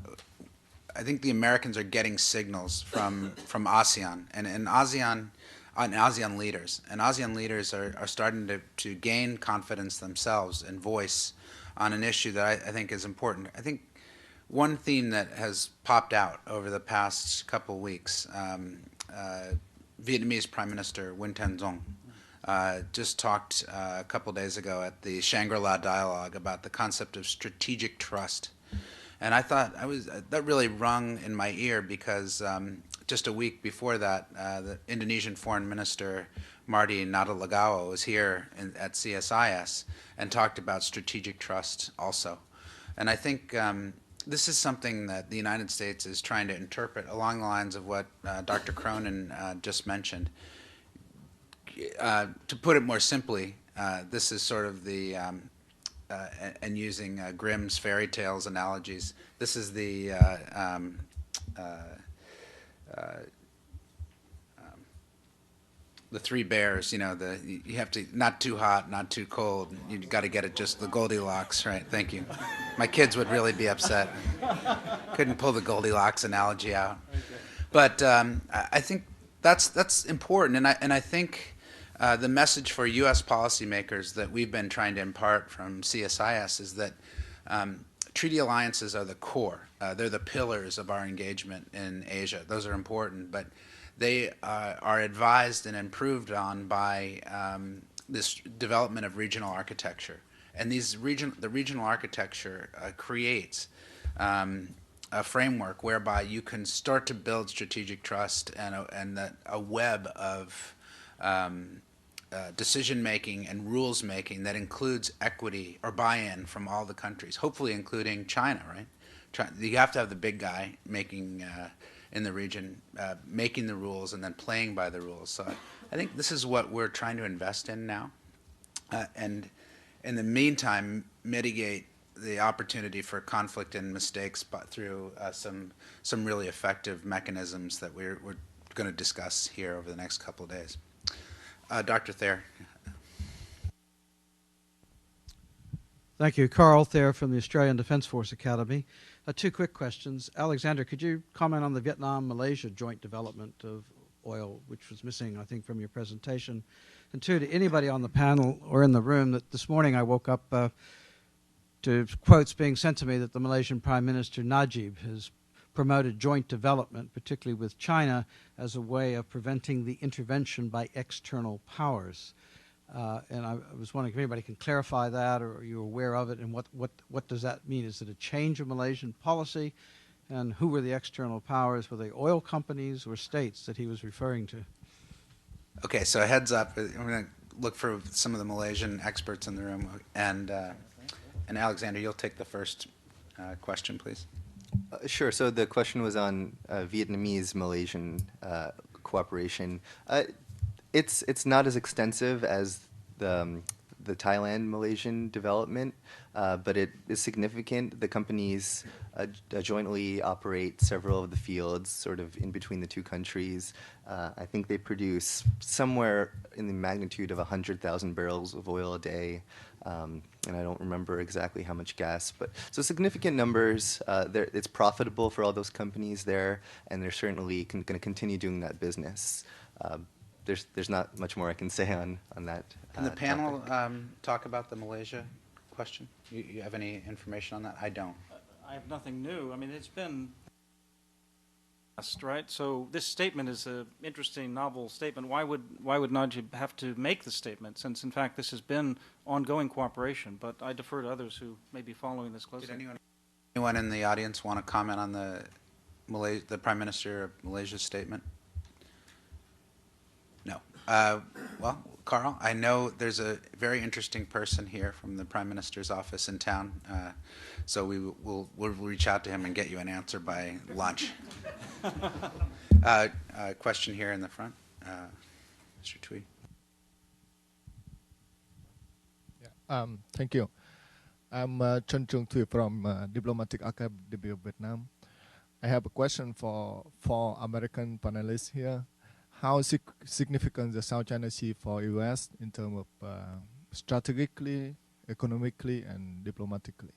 [SPEAKER 1] think the Americans are getting signals from ASEAN and ASEAN leaders. And ASEAN leaders are starting to gain confidence themselves and voice on an issue that I think is important. I think one theme that has popped out over the past couple of weeks, Vietnamese Prime Minister Nguyen Thanh Duong just talked a couple days ago at the Shangri-La Dialogue about the concept of strategic trust. And I thought that really rung in my ear because just a week before that, the Indonesian Foreign Minister Marty Natalegawa was here at CSIS and talked about strategic trust also. And I think this is something that the United States is trying to interpret along the lines of what Dr. Cronin just mentioned. To put it more simply, this is sort of the, and using Grimm's fairy tales analogies, this is the three bears, you know, you have to, not too hot, not too cold. You got to get it just the Goldilocks, right? Thank you. My kids would really be upset. Couldn't pull the Goldilocks analogy out. But I think that's important, and I think the message for U.S. policymakers that we've been trying to impart from CSIS is that treaty alliances are the core. They're the pillars of our engagement in Asia. Those are important, but they are advised and improved on by this development of regional architecture. And the regional architecture creates a framework whereby you can start to build strategic trust and a web of decision-making and rules-making that includes equity or buy-in from all the countries, hopefully including China, right? You have to have the big guy making in the region, making the rules and then playing by the rules. So I think this is what we're trying to invest in now. And in the meantime, mitigate the opportunity for conflict and mistakes, but through some really effective mechanisms that we're going to discuss here over the next couple of days. Dr. Thayer.
[SPEAKER 7] Thank you. Carl Thayer from the Australian Defence Force Academy. Two quick questions. Alexander, could you comment on the Vietnam-Malaysia joint development of oil, which was missing, I think, from your presentation? And two, to anybody on the panel or in the room, that this morning I woke up to quotes being sent to me that the Malaysian Prime Minister Najib has promoted joint development, particularly with China, as a way of preventing the intervention by external powers. And I was wondering if anybody can clarify that, or are you aware of it, and what does that mean? Is it a change of Malaysian policy? And who were the external powers? Were they oil companies or states that he was referring to?
[SPEAKER 1] Okay, so heads up, I'm going to look for some of the Malaysian experts in the room, and Alexander, you'll take the first question, please.
[SPEAKER 3] Sure. So the question was on Vietnamese-Malaysian cooperation. It's not as extensive as the Thailand-Malaysian development, but it is significant. The companies jointly operate several of the fields, sort of in between the two countries. I think they produce somewhere in the magnitude of 100,000 barrels of oil a day, and I don't remember exactly how much gas, but so significant numbers. It's profitable for all those companies there, and they're certainly going to continue doing that business. There's not much more I can say on that.
[SPEAKER 1] Can the panel talk about the Malaysia question? You have any information on that? I don't.
[SPEAKER 2] I have nothing new. I mean, it's been right. So this statement is an interesting, novel statement. Why would Najib have to make the statement, since in fact this has been ongoing cooperation? But I defer to others who may be following this closely.
[SPEAKER 1] Did anyone in the audience want to comment on the Prime Minister of Malaysia's statement? No. Well, Carl, I know there's a very interesting person here from the Prime Minister's office in town, so we'll reach out to him and get you an answer by lunch. Question here in the front, Mr. Tweed.
[SPEAKER 8] Yeah, thank you. I'm Chen Chung Thuy from Diplomatic Academy of Vietnam. I have a question for American panelists here. How significant the South China Sea for U.S. in terms of strategically, economically, and diplomatically?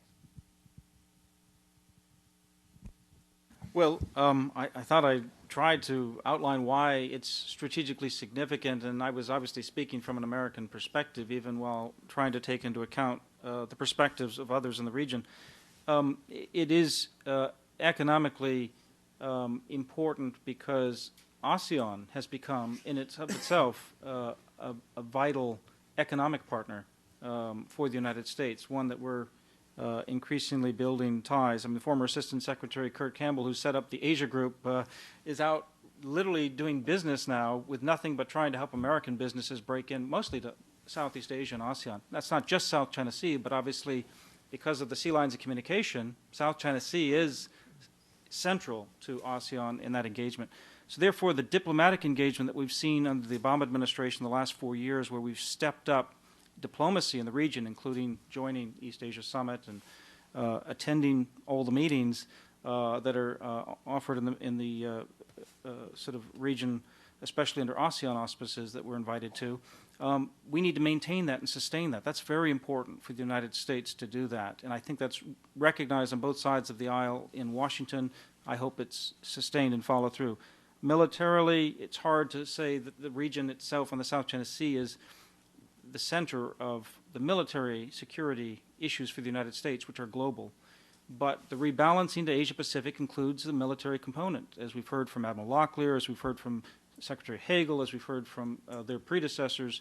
[SPEAKER 2] Well, I thought I tried to outline why it's strategically significant, and I was obviously speaking from an American perspective, even while trying to take into account the perspectives of others in the region. It is economically important because ASEAN has become, in itself, a vital economic partner for the United States, one that we're increasingly building ties. I mean, the former Assistant Secretary Kurt Campbell, who set up the Asia Group, is out literally doing business now with nothing but trying to help American businesses break in, mostly to Southeast Asia and ASEAN. That's not just South China Sea, but obviously because of the sea lines of communication, South China Sea is central to ASEAN in that engagement. So therefore, the diplomatic engagement that we've seen under the Obama administration the last 4 years, where we've stepped up diplomacy in the region, including joining East Asia Summit and attending all the meetings that are offered in the sort of region, especially under ASEAN auspices that we're invited to, we need to maintain that and sustain that. That's very important for the United States to do that. And I think that's recognized on both sides of the aisle in Washington. I hope it's sustained and followed through. Militarily, it's hard to say that the region itself on the South China Sea is the center of the military security issues for the United States, which are global. But the rebalancing to Asia-Pacific includes the military component, as we've heard from Admiral Locklear, as we've heard from Secretary Hagel, as we've heard from their predecessors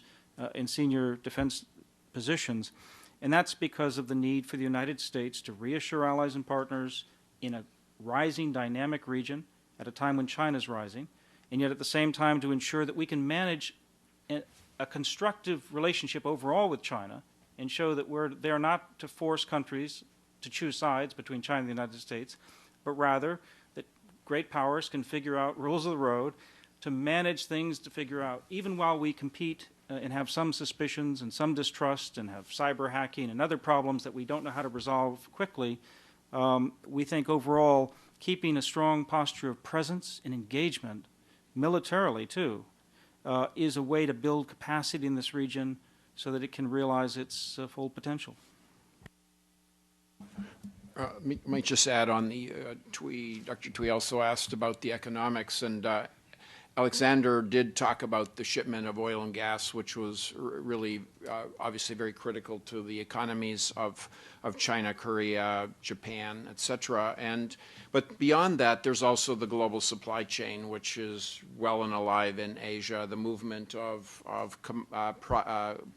[SPEAKER 2] in senior defense positions. And that's because of the need for the United States to reassure allies and partners in a rising dynamic region at a time when China's rising, and yet at the same time to ensure that we can manage a constructive relationship overall with China and show that we're there not to force countries to choose sides between China and the United States, but rather that great powers can figure out rules of the road to manage things, to figure out, even while we compete and have some suspicions and some distrust and have cyber hacking and other problems that we don't know how to resolve quickly, we think overall keeping a strong posture of presence and engagement, militarily too, is a way to build capacity in this region so that it can realize its full potential.
[SPEAKER 4] Might just add on the Dr. Tui also asked about the economics, and Alexander did talk about the shipment of oil and gas, which was really obviously very critical to the economies of China, Korea, Japan, etc. But beyond that, there's also the global supply chain, which is well and alive in Asia. The movement of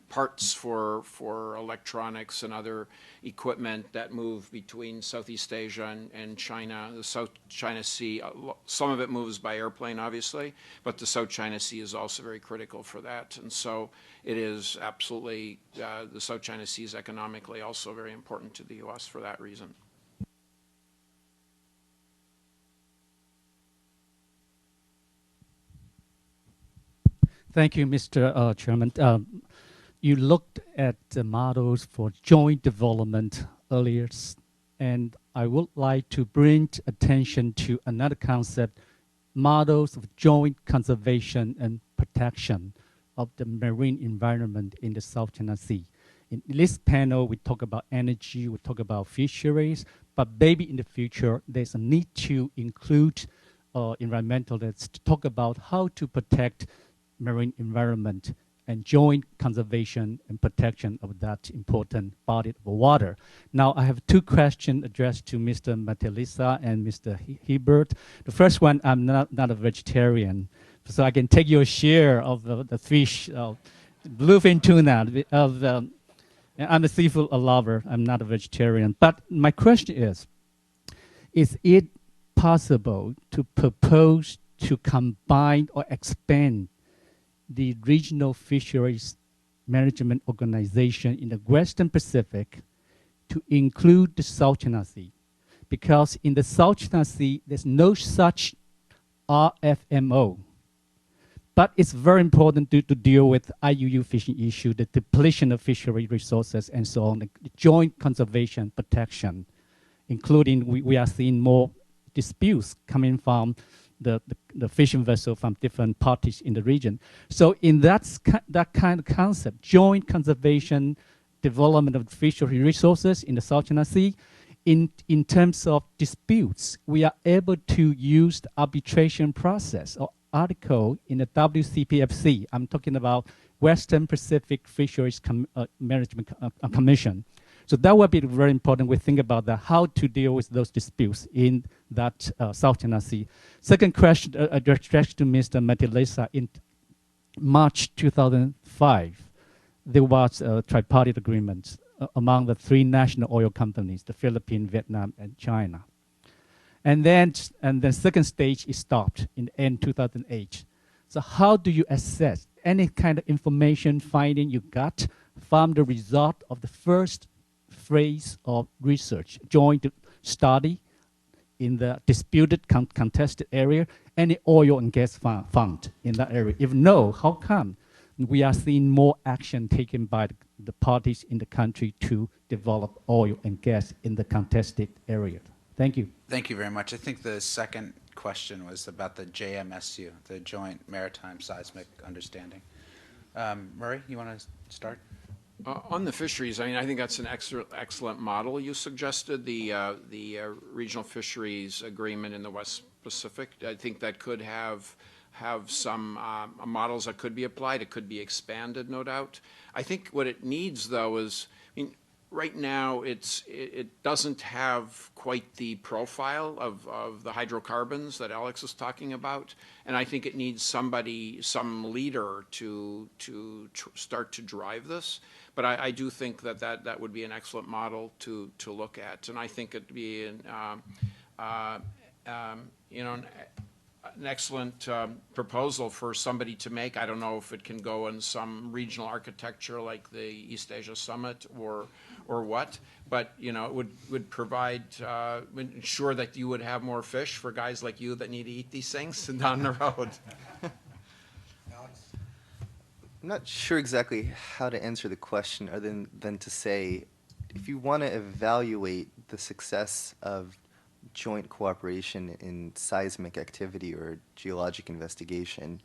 [SPEAKER 4] parts for electronics and other equipment that move between Southeast Asia and China, the South China Sea. Some of it moves by airplane, obviously, but the South China Sea is also very critical for that. And so it is absolutely, the South China Sea is economically also very important to the U.S. for that reason.
[SPEAKER 9] Thank you, Mr. Chairman. You looked at the models for joint development earlier, and I would like to bring attention to another concept, models of joint conservation and protection of the marine environment in the South China Sea. In this panel, we talk about energy, we talk about fisheries, but maybe in the future, there's a need to include environmentalists to talk about how to protect marine environment and joint conservation and protection of that important body of water. Now, I have two questions addressed to Mr. Metelitsa and Mr. Hebert. The first one, I'm not a vegetarian, so I can take your share of the fish, bluefin tuna. I'm a seafood lover. I'm not a vegetarian. But my question is it possible to propose to combine or expand the regional fisheries management organization in the Western Pacific to include the South China Sea? Because in the South China Sea, there's no such RFMO. But it's very important to deal with IUU fishing issue, the depletion of fishery resources, and so on, the joint conservation protection, including we are seeing more disputes coming from the fishing vessel from different parties in the region. So in that kind of concept, joint conservation, development of fishery resources in the South China Sea, in terms of disputes, we are able to use the arbitration process or article in the WCPFC. I'm talking about Western Pacific Fisheries Management Commission. So that would be very important. We think about that, how to deal with those disputes in that South China Sea. Second question addressed to Mr. Metelitsa. In March 2005, there was a tripartite agreement among the three national oil companies, the Philippines, Vietnam, and China. And then the second stage is stopped in the end 2008. So how do you assess any kind of information finding you got from the result of the first phase of research, joint study in the disputed contested area, any oil and gas found in that area? If no, how come we are seeing more action taken by the parties in the country to develop oil and gas in the contested area? Thank you.
[SPEAKER 1] Thank you very much. I think the second question was about the JMSU, the Joint Maritime Seismic Understanding. Murray, you want to start?
[SPEAKER 4] On the fisheries, I mean, I think that's an excellent model you suggested, the regional fisheries agreement in the West Pacific. I think that could have some models that could be applied. It could be expanded, no doubt. I think what it needs, though, is, I mean, right now it doesn't have quite the profile of the hydrocarbons that Alex is talking about, and I think it needs somebody, some leader to start to drive this. But I do think that would be an excellent model to look at, and I think it'd be an excellent proposal for somebody to make. I don't know if it can go in some regional architecture like the East Asia Summit or what, but it would provide, ensure that you would have more fish for guys like you that need to eat these things down the road.
[SPEAKER 3] I'm not sure exactly how to answer the question other than to say, if you want to evaluate the success of joint cooperation in seismic activity or geologic investigation,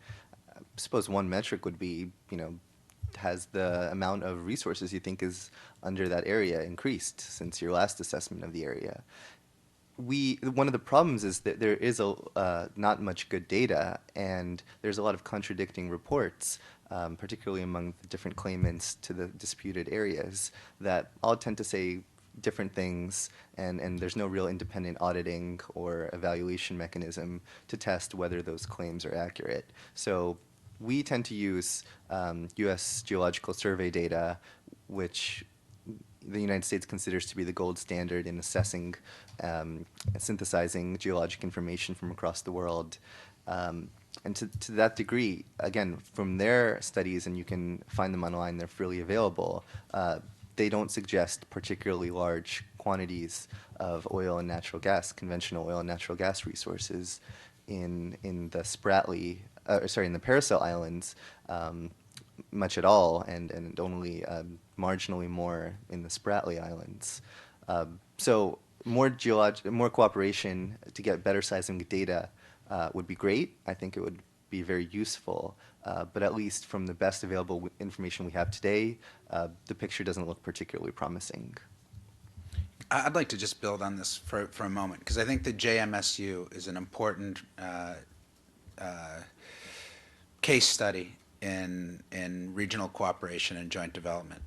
[SPEAKER 3] I suppose one metric would be, has the amount of resources you think is under that area increased since your last assessment of the area? One of the problems is that there is not much good data, and there's a lot of contradicting reports, particularly among the different claimants to the disputed areas, that all tend to say different things, and there's no real independent auditing or evaluation mechanism to test whether those claims are accurate. So we tend to use U.S. Geological Survey data, which the United States considers to be the gold standard in assessing, synthesizing geologic information from across the world. And to that degree, again, from their studies, and you can find them online, they're freely available, they don't suggest particularly large quantities of oil and natural gas, conventional oil and natural gas resources in the in the Paracel Islands, much at all, and only marginally more in the Spratly Islands. So more cooperation to get better seismic data would be great. I think it would be very useful. But at least from the best available information we have today, the picture doesn't look particularly promising.
[SPEAKER 1] I'd like to just build on this for a moment, because I think the JMSU is an important case study in regional cooperation and joint development.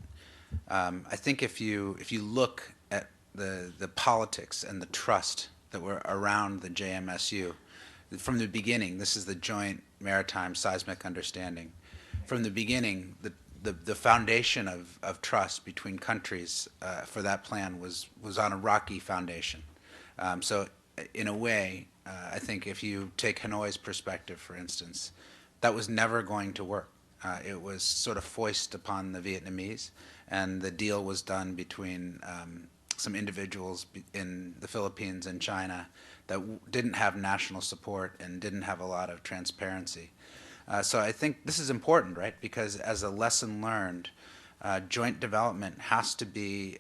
[SPEAKER 1] I think if you look at the politics and the trust that were around the JMSU, from the beginning, this is the Joint Maritime Seismic Understanding. From the beginning, the foundation of trust between countries for that plan was on a rocky foundation. So in a way, I think if you take Hanoi's perspective, for instance, that was never going to work. It was sort of foisted upon the Vietnamese, and the deal was done between some individuals in the Philippines and China that didn't have national support and didn't have a lot of transparency. So I think this is important, right? Because as a lesson learned, joint development has to be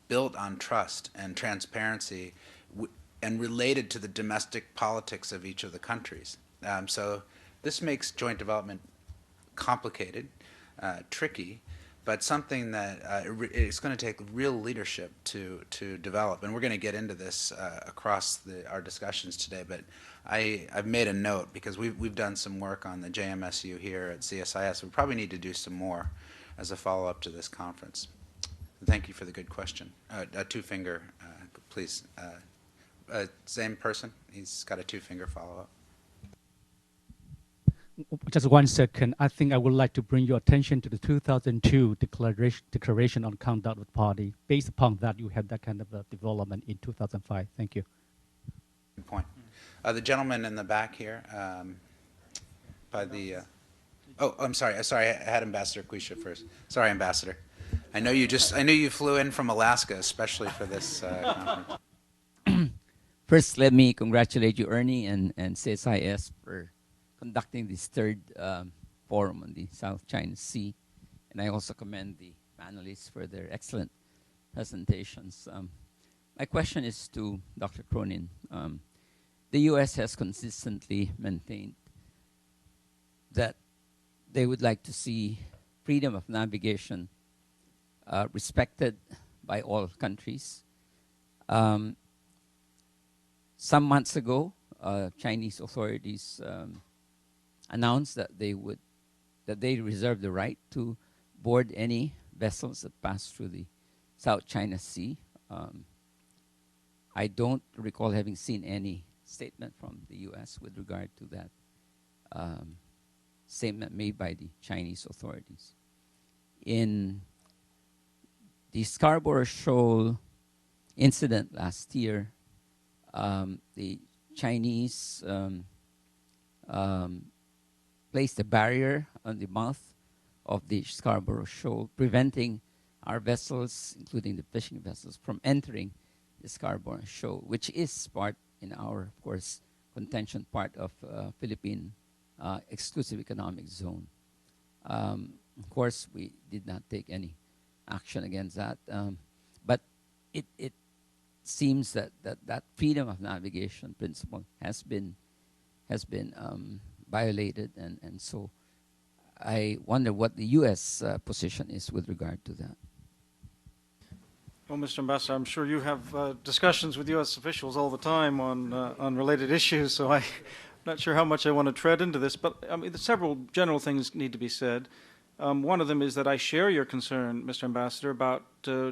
[SPEAKER 1] built on trust and transparency and related to the domestic politics of each of the countries. So this makes joint development complicated, tricky, but something that it's going to take real leadership to develop. And we're going to get into this across our discussions today. But I've made a note, because we've done some work on the JMSU here at CSIS. We probably need to do some more as a follow-up to this conference. Thank you for the good question. A two-finger, please. Same person. He's got a two-finger follow-up.
[SPEAKER 9] Just 1 second. I think I would like to bring your attention to the 2002 Declaration on Conduct of the Party. Based upon that, you had that kind of development in 2005. Thank you.
[SPEAKER 1] Good point. The gentleman in the back here, by the. Oh, I'm sorry. I had Ambassador Quisha first. Sorry, Ambassador. I know you flew in from Alaska, especially for this conference.
[SPEAKER 10] First, let me congratulate you, Ernie, and CSIS for conducting this third forum on the South China Sea. And I also commend the panelists for their excellent presentations. My question is to Dr. Cronin. The U.S. has consistently maintained that they would like to see freedom of navigation respected by all countries. Some months ago, Chinese authorities announced that they reserve the right to board any vessels that pass through the South China Sea. I don't recall having seen any statement from the U.S. with regard to that statement made by the Chinese authorities. In the Scarborough Shoal incident last year, the Chinese placed a barrier on the mouth of the Scarborough Shoal, preventing our vessels, including the fishing vessels, from entering the Scarborough Shoal, which is part, in our, of course, contention, part of Philippine exclusive economic zone. Of course, we did not take any action against that, but it seems that freedom of navigation principle has been violated, and so I wonder what the U.S. Position is with regard to that.
[SPEAKER 2] Well, Mr. Ambassador, I'm sure you have discussions with U.S. officials all the time on related issues, so I'm not sure how much I want to tread into this, but I mean, several general things need to be said. One of them is that I share your concern, Mr. Ambassador, about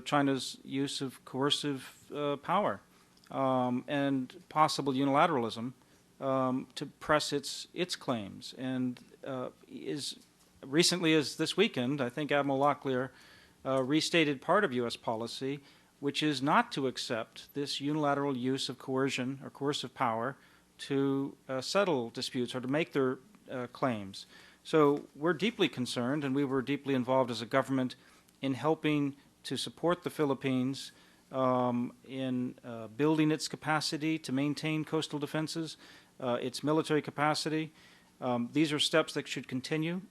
[SPEAKER 2] China's use of coercive power and possible unilateralism to press its claims. And as recently as this weekend, I think Admiral Locklear restated part of U.S. policy, which is not to accept this unilateral use of coercion or coercive power to settle disputes or to make their claims. So we're deeply concerned, and we were deeply involved as a government in helping to support the Philippines in building its capacity to maintain coastal defenses, its military capacity. These are steps that should continue.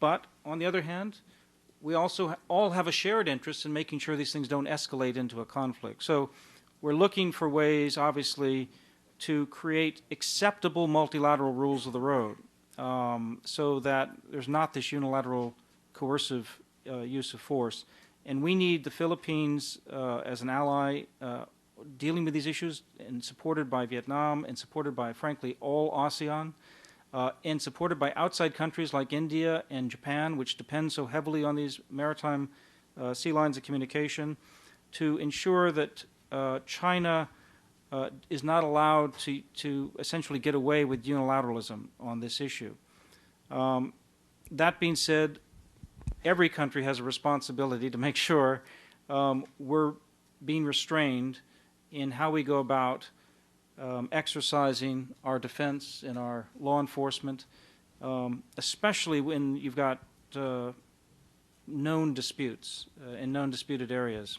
[SPEAKER 2] But on the other hand, we also all have a shared interest in making sure these things don't escalate into a conflict. So we're looking for ways, obviously, to create acceptable multilateral rules of the road so that there's not this unilateral coercive use of force. And we need the Philippines as an ally dealing with these issues, and supported by Vietnam and supported by, frankly, all ASEAN. And supported by outside countries like India and Japan, which depend so heavily on these maritime sea lines of communication, to ensure that China is not allowed to essentially get away with unilateralism on this issue. That being said, every country has a responsibility to make sure we're being restrained in how we go about exercising our defense and our law enforcement, especially when you've got known disputes in known disputed areas.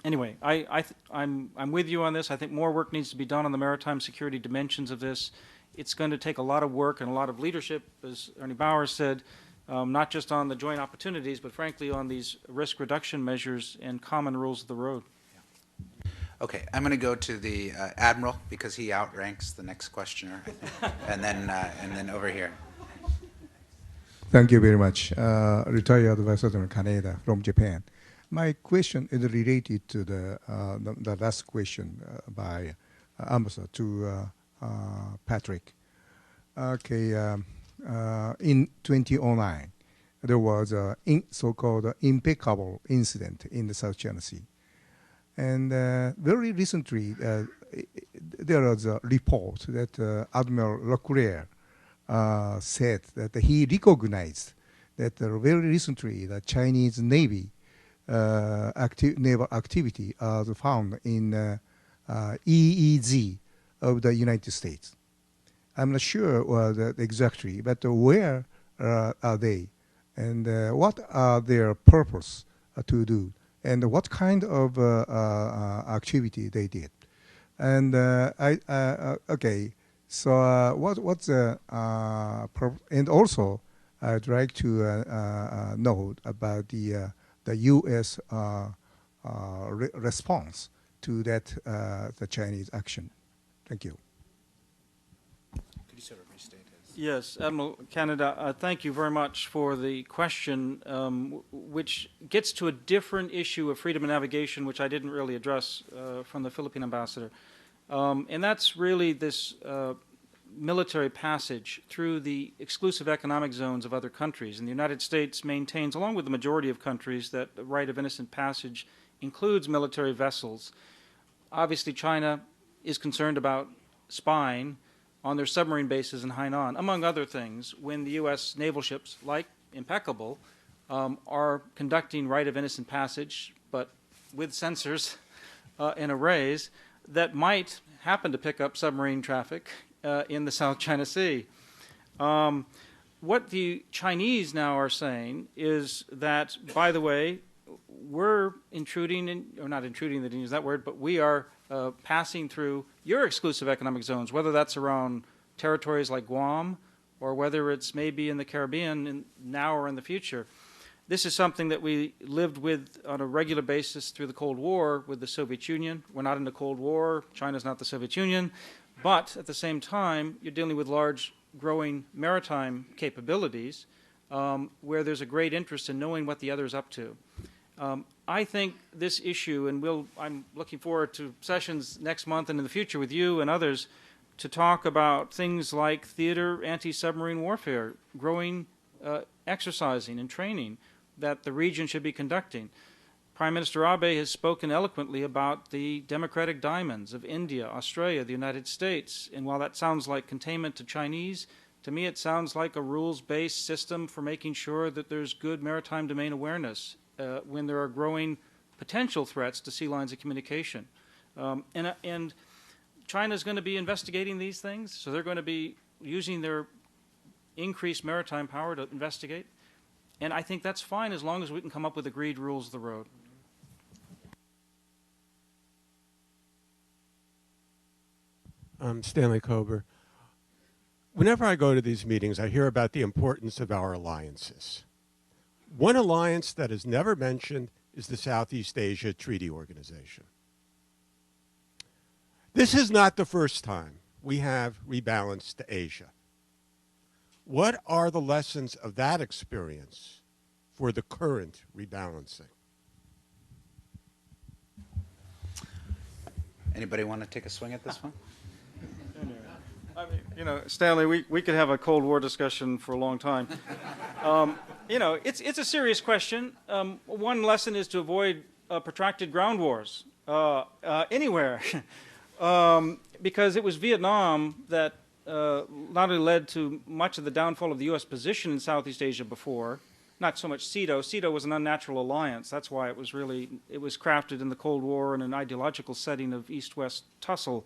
[SPEAKER 2] Anyway, I'm with you on this. I think more work needs to be done on the maritime security dimensions of this. It's going to take a lot of work and a lot of leadership, as Ernie Bauer said, not just on the joint opportunities, but frankly on these risk reduction measures and common rules of the road.
[SPEAKER 1] Okay, I'm going to go to the Admiral because he outranks the next questioner, I think. and then over here.
[SPEAKER 11] Thank you very much. Retired Vice Admiral Kaneda from Japan. My question is related to the last question by Ambassador to Patrick. Okay, in 2009, there was a so-called impeccable incident in the South China Sea. And very recently, there was a report that Admiral Locklear said that he recognized that very recently the Chinese Navy naval activity was found in EEZ of the United States. I'm not sure exactly, but where are they, and what are their purpose to do? And what kind of activity they did, and okay. So what's and also I'd like to know about the U.S. Response to that the Chinese action. Thank you.
[SPEAKER 1] Could you sort of restate his?
[SPEAKER 2] Yes, Admiral Canada, thank you very much for the question, which gets to a different issue of freedom of navigation, which I didn't really address from the Philippine ambassador. And that's really this military passage through the exclusive economic zones of other countries. And the United States maintains, along with the majority of countries, that the right of innocent passage includes military vessels. Obviously, China is concerned about spying on their submarine bases in Hainan, among other things, when the U.S. naval ships, like Impeccable, are conducting right of innocent passage, but with sensors and arrays that might happen to pick up submarine traffic in the South China Sea. What the Chinese now are saying is that, by the way, we're intruding, or not intruding, they didn't use that word, but we are passing through your exclusive economic zones, whether that's around territories like Guam or whether it's maybe in the Caribbean now or in the future. This is something that we lived with on a regular basis through the Cold War with the Soviet Union. We're not in the Cold War. China's not the Soviet Union. But at the same time, you're dealing with large, growing maritime capabilities where there's a great interest in knowing what the other is up to. I think this issue, and I'm looking forward to sessions next month and in the future with you and others to talk about things like theater anti-submarine warfare, growing exercising and training that the region should be conducting. Prime Minister Abe has spoken eloquently about the democratic diamonds of India, Australia, the United States, and while that sounds like containment to Chinese, to me it sounds like a rules-based system for making sure that there's good maritime domain awareness when there are growing potential threats to sea lines of communication. And China's going to be investigating these things, so they're going to be using their increased maritime power to investigate. And I think that's fine as long as we can come up with agreed rules of the road.
[SPEAKER 12] Stanley Kober. Whenever I go to these meetings, I hear about the importance of our alliances. One alliance that is never mentioned is the Southeast Asia Treaty Organization. This is not the first time we have rebalanced to Asia. What are the lessons of that experience for the current rebalancing?
[SPEAKER 1] Anybody want to take a swing at this one?
[SPEAKER 2] I mean, you know, Stanley, we could have a Cold War discussion for a long time. You know, it's a serious question. One lesson is to avoid protracted ground wars anywhere, because it was Vietnam that not only led to much of the downfall of the U.S. position in Southeast Asia before, not so much SEATO. SEATO was an unnatural alliance. That's why it was crafted in the Cold War in an ideological setting of East-West tussle.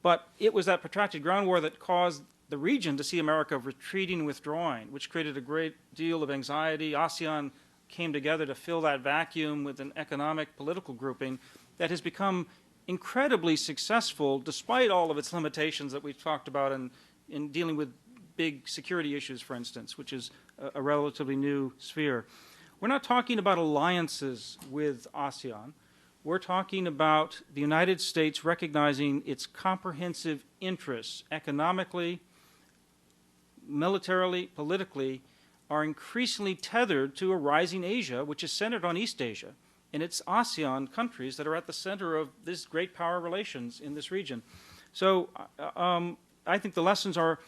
[SPEAKER 2] But it was that protracted ground war that caused the region to see America retreating and withdrawing, which created a great deal of anxiety. ASEAN came together to fill that vacuum with an economic, political grouping that has become incredibly successful despite all of its limitations that we've talked about in dealing with big security issues, for instance, which is a relatively new sphere. We're not talking about alliances with ASEAN. We're talking about the United States recognizing its comprehensive interests economically, militarily, politically, are increasingly tethered to a rising Asia, which is centered on East Asia. And it's ASEAN countries that are at the center of this great power relations in this region. So I think the lessons are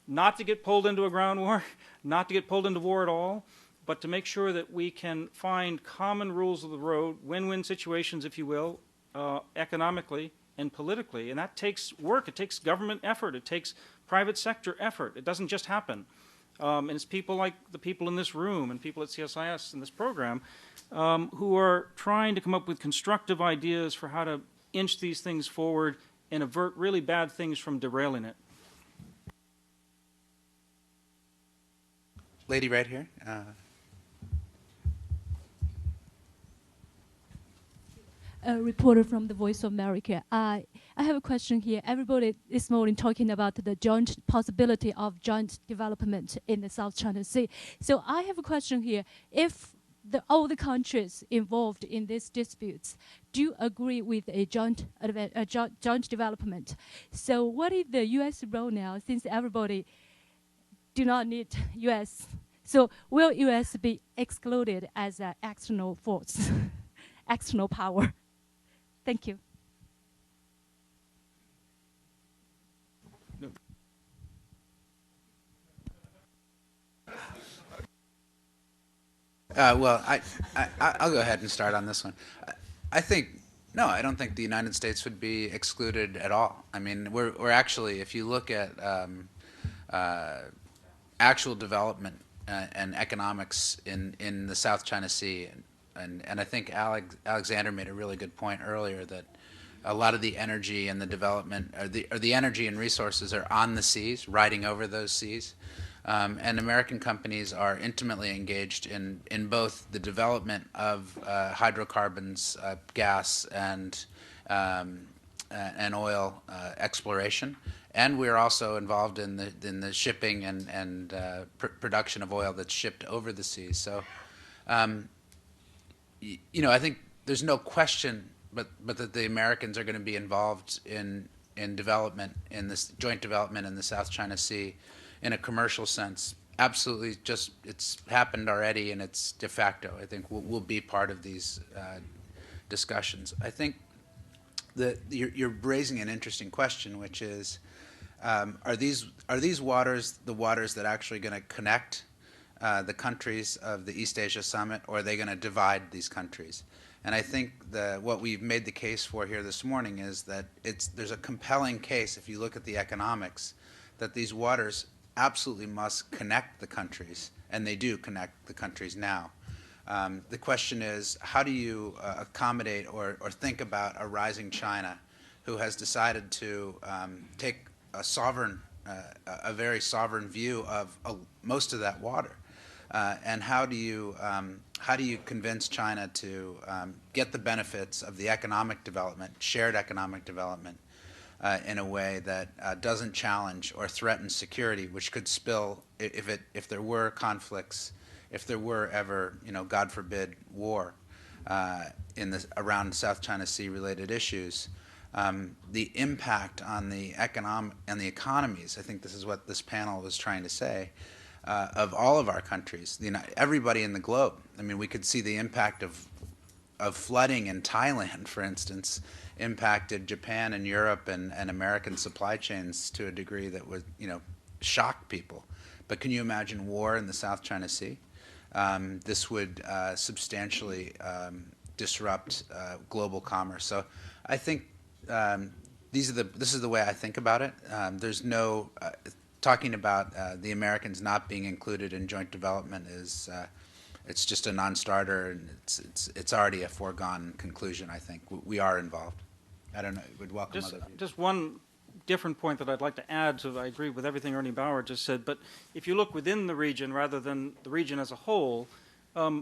[SPEAKER 2] not to get pulled into a ground war, not to get pulled into war at all, but to make sure that we can find common rules of the road, win-win situations, if you will, economically and politically. And that takes work. It takes government effort. It takes private sector effort. It doesn't just happen. And it's people like the people in this room and people at CSIS in this program who are trying to come up with constructive ideas for how to inch these things forward and avert really bad things from derailing it.
[SPEAKER 1] Lady right here.
[SPEAKER 13] A reporter from the Voice of America. I have a question here. Everybody this morning talking about the joint possibility of joint development in the South China Sea. So I have a question here. If all the countries involved in these disputes do agree with a joint development, so what is the U.S. role now? Since everybody do not need U.S., so will U.S. be excluded as an external force, external power? Thank you.
[SPEAKER 1] Well, I'll go ahead and start on this one. I don't think the United States would be excluded at all. I mean, we're actually, if you look at actual development and economics in the South China Sea, and I think Alexander made a really good point earlier that a lot of the energy and the development, or the energy and resources are on the seas, riding over those seas. And American companies are intimately engaged in both the development of hydrocarbons, gas, and and oil exploration, and we're also involved in the shipping and production of oil that's shipped over the seas. So, I think there's no question, but that the Americans are going to be involved in development, in this joint development in the South China Sea, in a commercial sense. Absolutely, just it's happened already, and it's de facto. I think we'll be part of these discussions. I think that you're raising an interesting question, which is, are these waters the waters that are actually going to connect the countries of the East Asia Summit, or are they going to divide these countries? And I think what we've made the case for here this morning is that there's a compelling case, if you look at the economics, that these waters absolutely must connect the countries, and they do connect the countries now. The question is, how do you accommodate or think about a rising China who has decided to take a very sovereign view of most of that water? And how do you convince China to get the benefits of the economic development, shared economic development, in a way that doesn't challenge or threaten security, which could spill if there were conflicts, if there were ever, God forbid, war around South China Sea related issues. The impact on the economies. I think this is what this panel was trying to say. Of all of our countries, everybody in the globe. I mean, we could see the impact of flooding in Thailand, for instance, impacted Japan and Europe and American supply chains to a degree that would, shock people. But can you imagine war in the South China Sea? This would substantially disrupt global commerce. So I think this is the way I think about it. There's no talking about the Americans not being included in joint development is it's just a non-starter, and it's already a foregone conclusion. I think we are involved. I don't know. Would welcome other views.
[SPEAKER 2] Just one different point that I'd like to add. So I agree with everything Ernie Bauer just said. But if you look within the region rather than the region as a whole,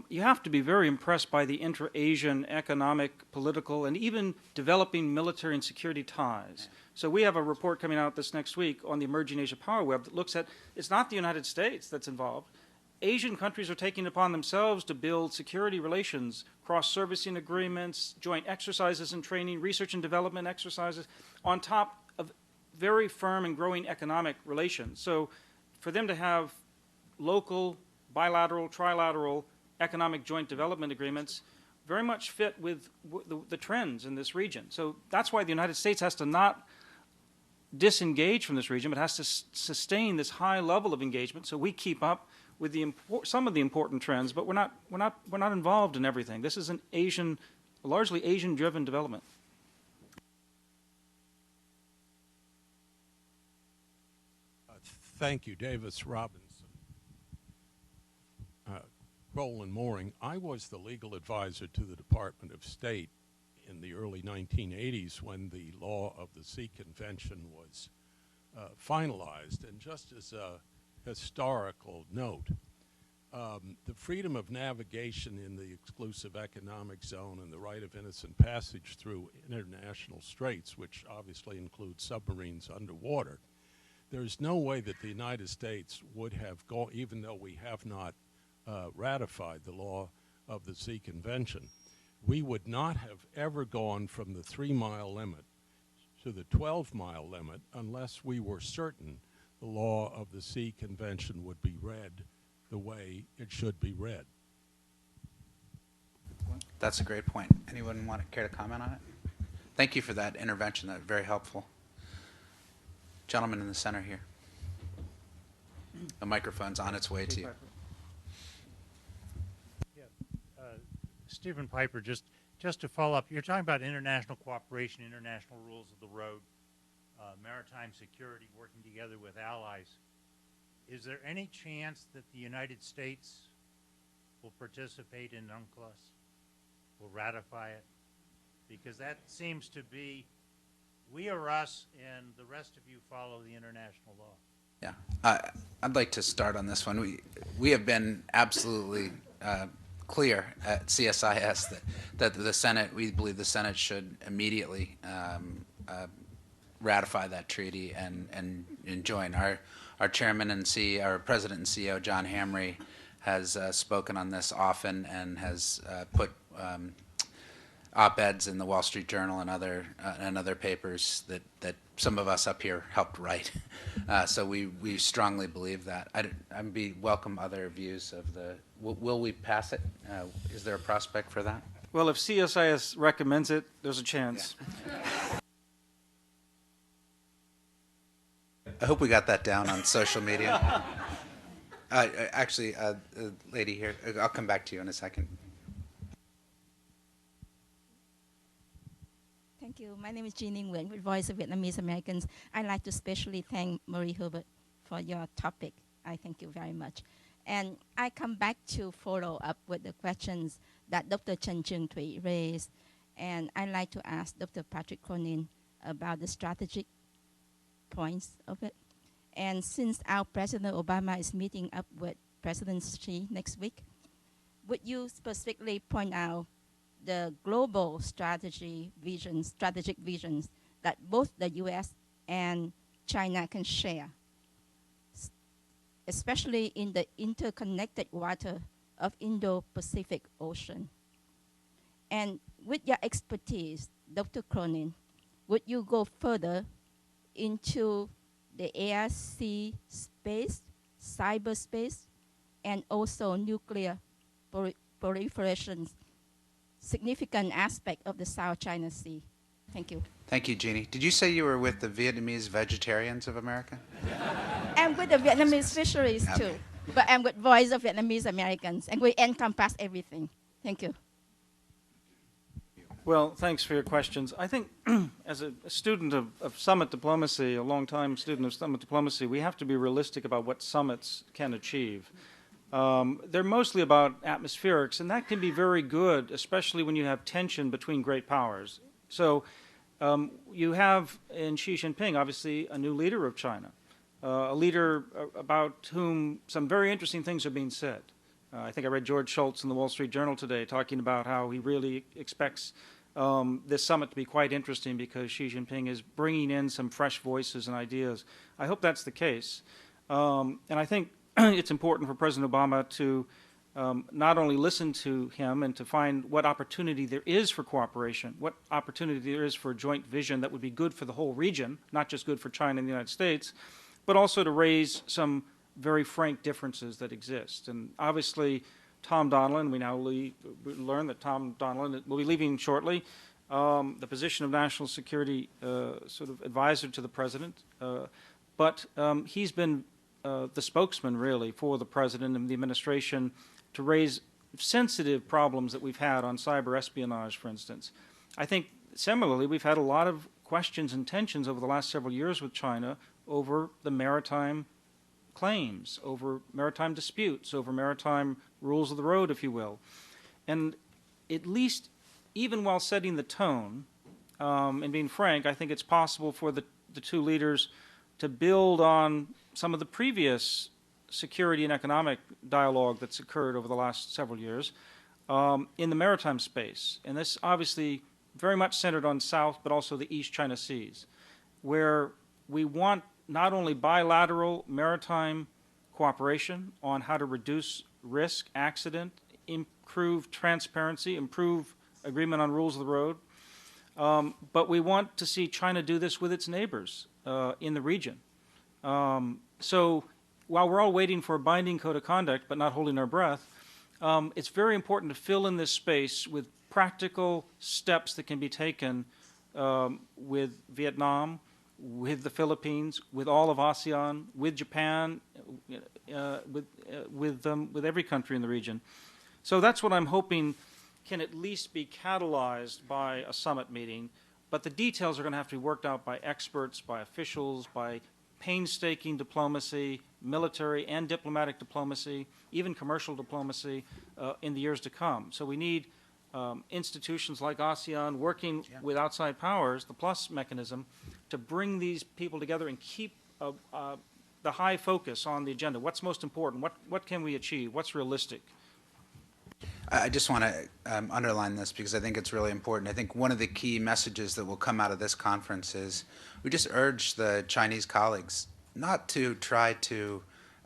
[SPEAKER 2] you have to be very impressed by the intra-Asian economic, political, and even developing military and security ties. So we have a report coming out this next week on the Emerging Asia Power Web that looks at, it's not the United States that's involved. Asian countries are taking it upon themselves to build security relations, cross-servicing agreements, joint exercises and training, research and development exercises, on top of very firm and growing economic relations. So for them to have local, bilateral, trilateral economic joint development agreements very much fit with the trends in this region. So that's why the United States has to not disengage from this region, but has to sustain this high level of engagement so we keep up with some of the important trends, but we're not involved in everything. This is largely Asian-driven development.
[SPEAKER 12] Thank you, Davis Robinson. Roland Mooring. I was the legal advisor to the Department of State in the early 1980s when the law of the Sea Convention was finalized. And just as a historical note, the freedom of navigation in the exclusive economic zone and the right of innocent passage through international straits, which obviously includes submarines underwater, there's no way that the United States would have gone, even though we have not ratified the law of the Sea Convention, we would not have ever gone from the 3-mile limit to the 12-mile limit unless we were certain the law of the Sea Convention would be read the way it should be read.
[SPEAKER 1] That's a great point. Anyone care to comment on it? Thank you for that intervention. That's very helpful. Gentleman in the center here. The microphone's on its way to you.
[SPEAKER 14] Stephen Piper, just to follow up, you're talking about international cooperation, international rules of the road, maritime security, working together with allies. Is there any chance that the United States will participate in UNCLOS, will ratify it? Because that seems to be we or us, and the rest of you follow the international law.
[SPEAKER 1] Yeah, I'd like to start on this one. We have been absolutely clear at CSIS that the Senate, we believe the Senate should immediately ratify that treaty and join. Our chairman and CEO, our president and CEO, John Hamre, has spoken on this often and has put op-eds in the Wall Street Journal and other papers that some of us up here helped write. So we strongly believe that. I'd be welcome other views of the. Will we pass it? Is there a prospect for that?
[SPEAKER 2] Well, if CSIS recommends it, there's a chance.
[SPEAKER 1] Yeah. I hope we got that down on social media. Actually, lady here, I'll come back to you in a second.
[SPEAKER 15] Thank you. My name is Jean Nguyen with Voice of Vietnamese Americans. I'd like to especially thank Marie Herbert for your topic. I thank you very much. And I come back to follow up with the questions that Dr. Chen Chung Tui raised. And I'd like to ask Dr. Patrick Cronin about the strategic points of it. And since our President Obama is meeting up with President Xi next week, would you specifically point out the global strategic visions that both the U.S. and China can share, especially in the interconnected water of Indo-Pacific Ocean? And with your expertise, Dr. Cronin, would you go further into the air, sea, space, cyberspace, and also nuclear proliferation, significant aspect of the South China Sea? Thank you.
[SPEAKER 1] Thank you, Jeannie. Did you say you were with the Vietnamese Vegetarians of America?
[SPEAKER 15] And with the Vietnamese fisheries too. But I'm with Voice of Vietnamese Americans, and we encompass everything. Thank you.
[SPEAKER 2] Well, thanks for your questions. I think as a student of summit diplomacy, a long-time student of summit diplomacy, we have to be realistic about what summits can achieve. They're mostly about atmospherics, and that can be very good, especially when you have tension between great powers. So you have in Xi Jinping, obviously, a new leader of China, a leader about whom some very interesting things are being said. I think I read George Shultz in the Wall Street Journal today talking about how he really expects this summit to be quite interesting because Xi Jinping is bringing in some fresh voices and ideas. I hope that's the case. And I think it's important for President Obama to not only listen to him and to find what opportunity there is for cooperation, what opportunity there is for a joint vision that would be good for the whole region, not just good for China and the United States, but also to raise some very frank differences that exist. And obviously, Tom Donilon, we now learn that Tom Donilon will be leaving shortly, the position of national security sort of advisor to the president. But he's been the spokesman, really, for the president and the administration to raise sensitive problems that we've had on cyber espionage, for instance. I think, similarly, we've had a lot of questions and tensions over the last several years with China over the maritime claims, over maritime disputes, over maritime rules of the road, if you will. And at least, even while setting the tone, and being frank, I think it's possible for the two leaders to build on some of the previous security and economic dialogue that's occurred over the last several years in the maritime space. And this obviously very much centered on South, but also the East China Seas, where we want not only bilateral maritime cooperation on how to reduce risk, accident, improve transparency, improve agreement on rules of the road, but we want to see China do this with its neighbors in the region. So while we're all waiting for a binding code of conduct but not holding our breath, it's very important to fill in this space with practical steps that can be taken with Vietnam, with the Philippines, with all of ASEAN, with Japan, with every country in the region. So that's what I'm hoping can at least be catalyzed by a summit meeting, but the details are going to have to be worked out by experts, by officials, by painstaking diplomacy, military and diplomatic diplomacy, even commercial diplomacy in the years to come. So we need institutions like ASEAN working with outside powers, the plus mechanism, to bring these people together and keep the high focus on the agenda. What's most important? What can we achieve? What's realistic?
[SPEAKER 1] I just want to underline this because I think it's really important. I think one of the key messages that will come out of this conference is we just urge the Chinese colleagues not to try to,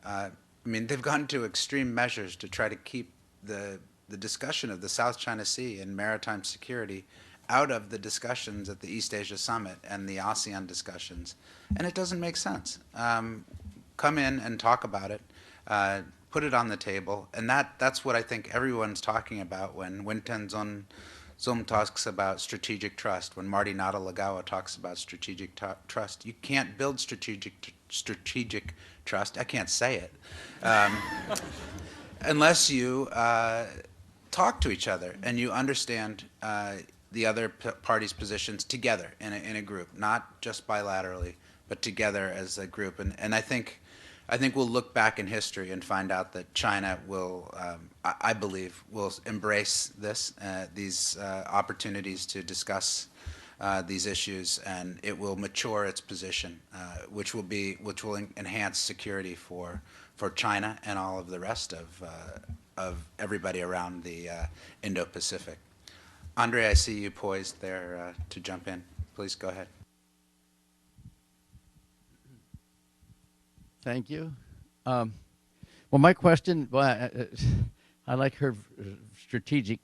[SPEAKER 1] I mean, they've gone to extreme measures to try to keep the discussion of the South China Sea and maritime security out of the discussions at the East Asia Summit and the ASEAN discussions. And it doesn't make sense. Come in and talk about it. Put it on the table, and that's what I think everyone's talking about when Winten Zum talks about strategic trust, when Marty Nadalagawa talks about strategic trust. You can't build strategic trust, I can't say it, unless you talk to each other and you understand the other party's positions together in a group, not just bilaterally, but together as a group. And I think we'll look back in history and find out that China will, I believe, will embrace these opportunities to discuss these issues, and it will mature its position, which will enhance security for China and all of the rest of everybody around the Indo-Pacific. Andre, I see you poised there to jump in. Please go ahead.
[SPEAKER 16] Thank you. Well, my question, I like her strategic,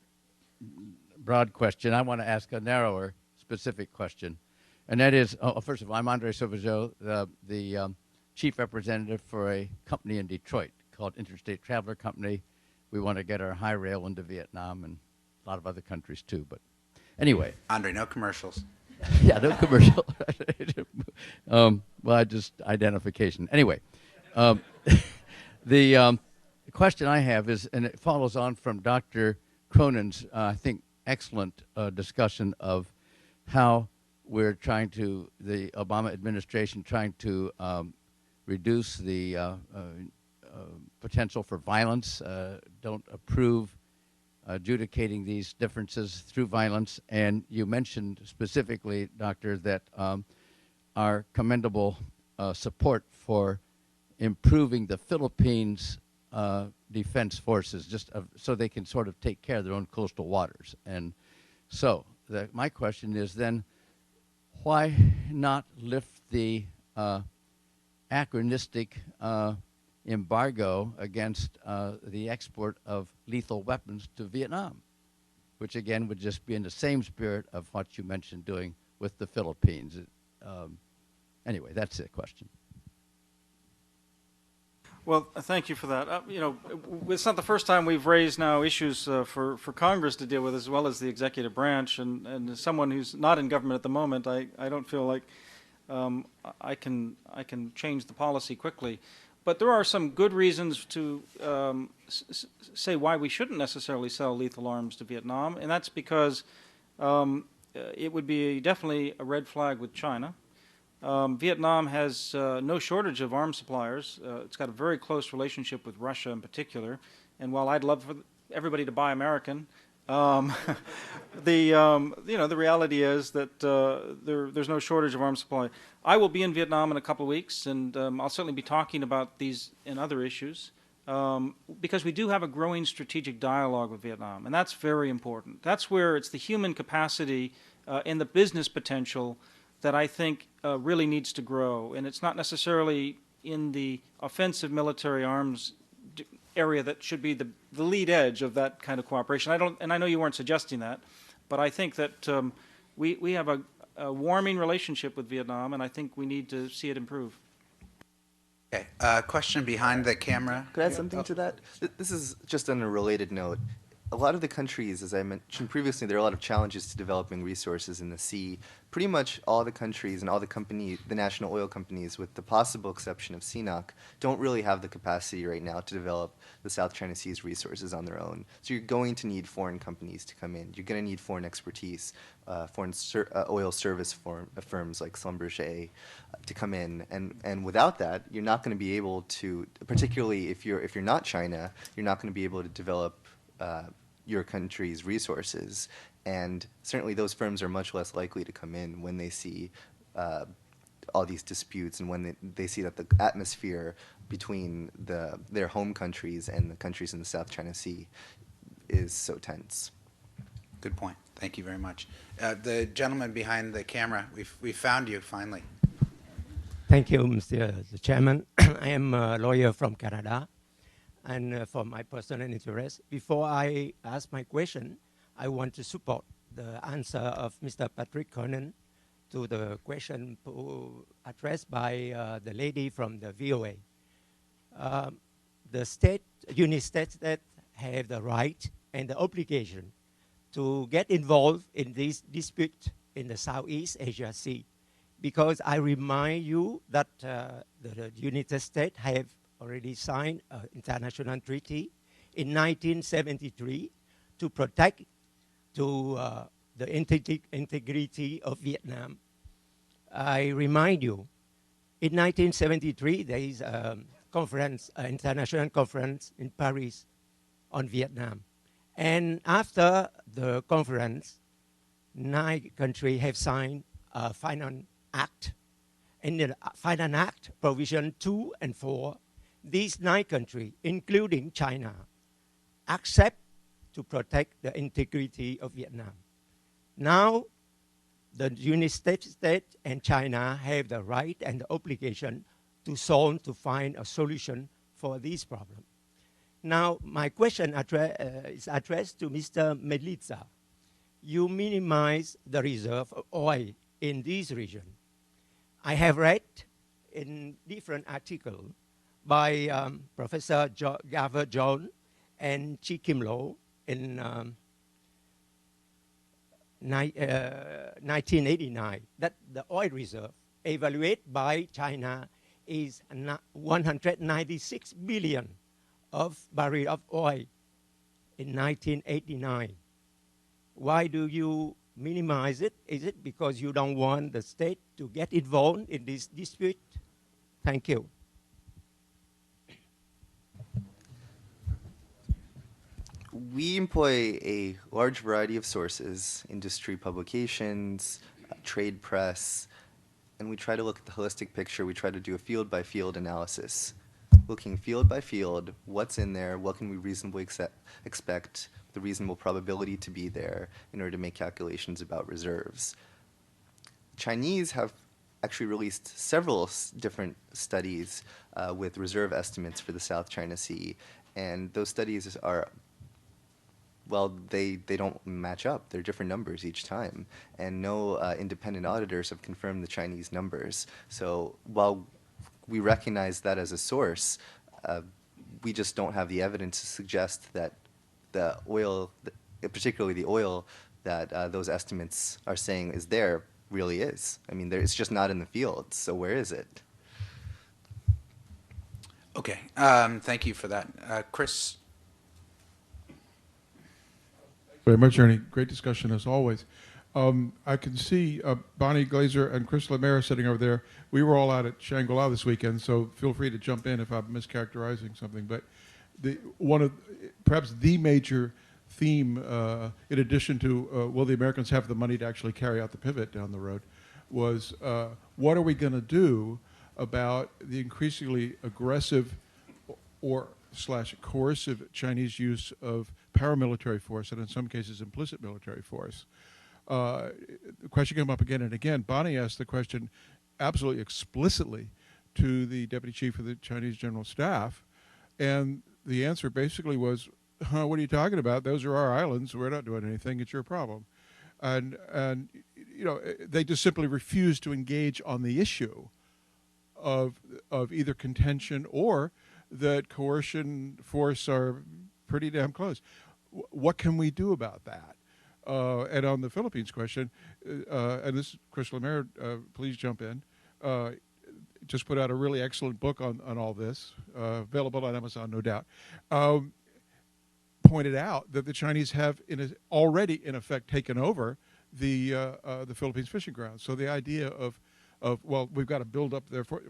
[SPEAKER 16] broad question. I want to ask a narrower, specific question. And that is, first of all, I'm Andre Sauvageau, the chief representative for a company in Detroit called Interstate Traveler Company. We want to get our high rail into Vietnam and a lot of other countries too. But anyway.
[SPEAKER 1] Andre, no commercials.
[SPEAKER 16] Yeah, no commercial. Well, just identification. Anyway, the question I have is, and it follows on from Dr. Cronin's, I think, excellent discussion of how we're trying to, the Obama administration trying to reduce the potential for violence, don't approve adjudicating these differences through violence. And you mentioned specifically, Doctor, that our commendable support for improving the Philippines' defense forces, just so they can sort of take care of their own coastal waters. And so my question is then, why not lift the anachronistic embargo against the export of lethal weapons to Vietnam, which again would just be in the same spirit of what you mentioned doing with the Philippines. Anyway, that's the question.
[SPEAKER 2] Well, thank you for that. You know, it's not the first time we've raised now issues for Congress to deal with, as well as the executive branch. And as someone who's not in government at the moment, I don't feel like I can change the policy quickly. But there are some good reasons to say why we shouldn't necessarily sell lethal arms to Vietnam, and that's because it would be definitely a red flag with China. Vietnam has no shortage of arms suppliers. It's got a very close relationship with Russia in particular. And while I'd love for everybody to buy American, the reality is that there's no shortage of arms supply. I will be in Vietnam in a couple of weeks, and I'll certainly be talking about these and other issues because we do have a growing strategic dialogue with Vietnam, and that's very important. That's where it's the human capacity and the business potential that I think really needs to grow. And it's not necessarily in the offensive military arms area that should be the lead edge of that kind of cooperation. I know you weren't suggesting that, but I think that we have a warming relationship with Vietnam, and I think we need to see it improve.
[SPEAKER 1] Okay, question behind the camera.
[SPEAKER 3] Could I add something to that? This is just on a related note. A lot of the countries, as I mentioned previously, there are a lot of challenges to developing resources in the sea. Pretty much all the countries and all the companies, the national oil companies, with the possible exception of CNOOC, don't really have the capacity right now to develop the South China Sea's resources on their own. So you're going to need foreign companies to come in. You're going to need foreign expertise, foreign oil service firms like Schlumberger to come in. And without that, you're not going to be able to, particularly if you're not China, you're not going to be able to develop your country's resources. And certainly those firms are much less likely to come in when they see all these disputes and when they see that the atmosphere between their home countries and the countries in the South China Sea is so tense.
[SPEAKER 1] Good point. Thank you very much. The gentleman behind the camera, we found you finally.
[SPEAKER 17] Thank you, Mr. the Chairman. I am a lawyer from Canada, and for my personal interest, before I ask my question, I want to support the answer of Mr. Patrick Cronin to the question addressed by the lady from the VOA. The unit states that have the right and the obligation to get involved in this dispute in the Southeast Asia Sea, because I remind you that the United States have already signed an international treaty in 1973 to protect the integrity of Vietnam. I remind you, in 1973, there is a conference, an international conference in Paris on Vietnam. And after the conference, 9 countries have signed a final act. In the final act, provision 2 and 4, these 9 countries, including China, accept to protect the integrity of Vietnam. Now, the United States and China have the right and the obligation to find a solution for this problem. Now, my question is addressed to Mr. Metelitsa. You minimize the reserve of oil in this region. I have read in different articles by Professor Garver John and Chi Kim Lo in 1989 that the oil reserve evaluated by China is 196 billion of barrel of oil in 1989. Why do you minimize it? Is it because you don't want the state to get involved in this dispute? Thank you.
[SPEAKER 3] We employ a large variety of sources, industry publications, trade press, and we try to look at the holistic picture. We try to do a field-by-field analysis. Looking field by field, what's in there, what can we reasonably expect the reasonable probability to be there in order to make calculations about reserves. Chinese have actually released several different studies with reserve estimates for the South China Sea, and those studies are, well, they don't match up. They're different numbers each time, and no independent auditors have confirmed the Chinese numbers. So while we recognize that as a source, we just don't have the evidence to suggest that the oil, particularly the oil that those estimates are saying is there, really is. I mean, it's just not in the field, so where is it?
[SPEAKER 1] Okay, thank you for that. Chris?
[SPEAKER 18] Very much, Ernie. Great discussion as always. I can see Bonnie Glazer and Chris Lemare sitting over there. We were all out at Shangri-La this weekend, so feel free to jump in if I'm mischaracterizing something. But perhaps the major theme, in addition to will the Americans have the money to actually carry out the pivot down the road, was what are we going to do about the increasingly aggressive or / coercive Chinese use of paramilitary force and in some cases implicit military force. The question came up again and again. Bonnie asked the question absolutely explicitly to the deputy chief of the Chinese General Staff, and the answer basically was, what are you talking about? Those are our islands. We're not doing anything. It's your problem. And you know, they just simply refused to engage on the issue of either contention or that coercion, force are pretty damn close. What can we do about that? And on the Philippines question, and this, Chris Lemare, please jump in, just put out a really excellent book on all this, available on Amazon, no doubt, pointed out that the Chinese have already, in effect, taken over the Philippines fishing grounds. So the idea of well, we've got to build up there for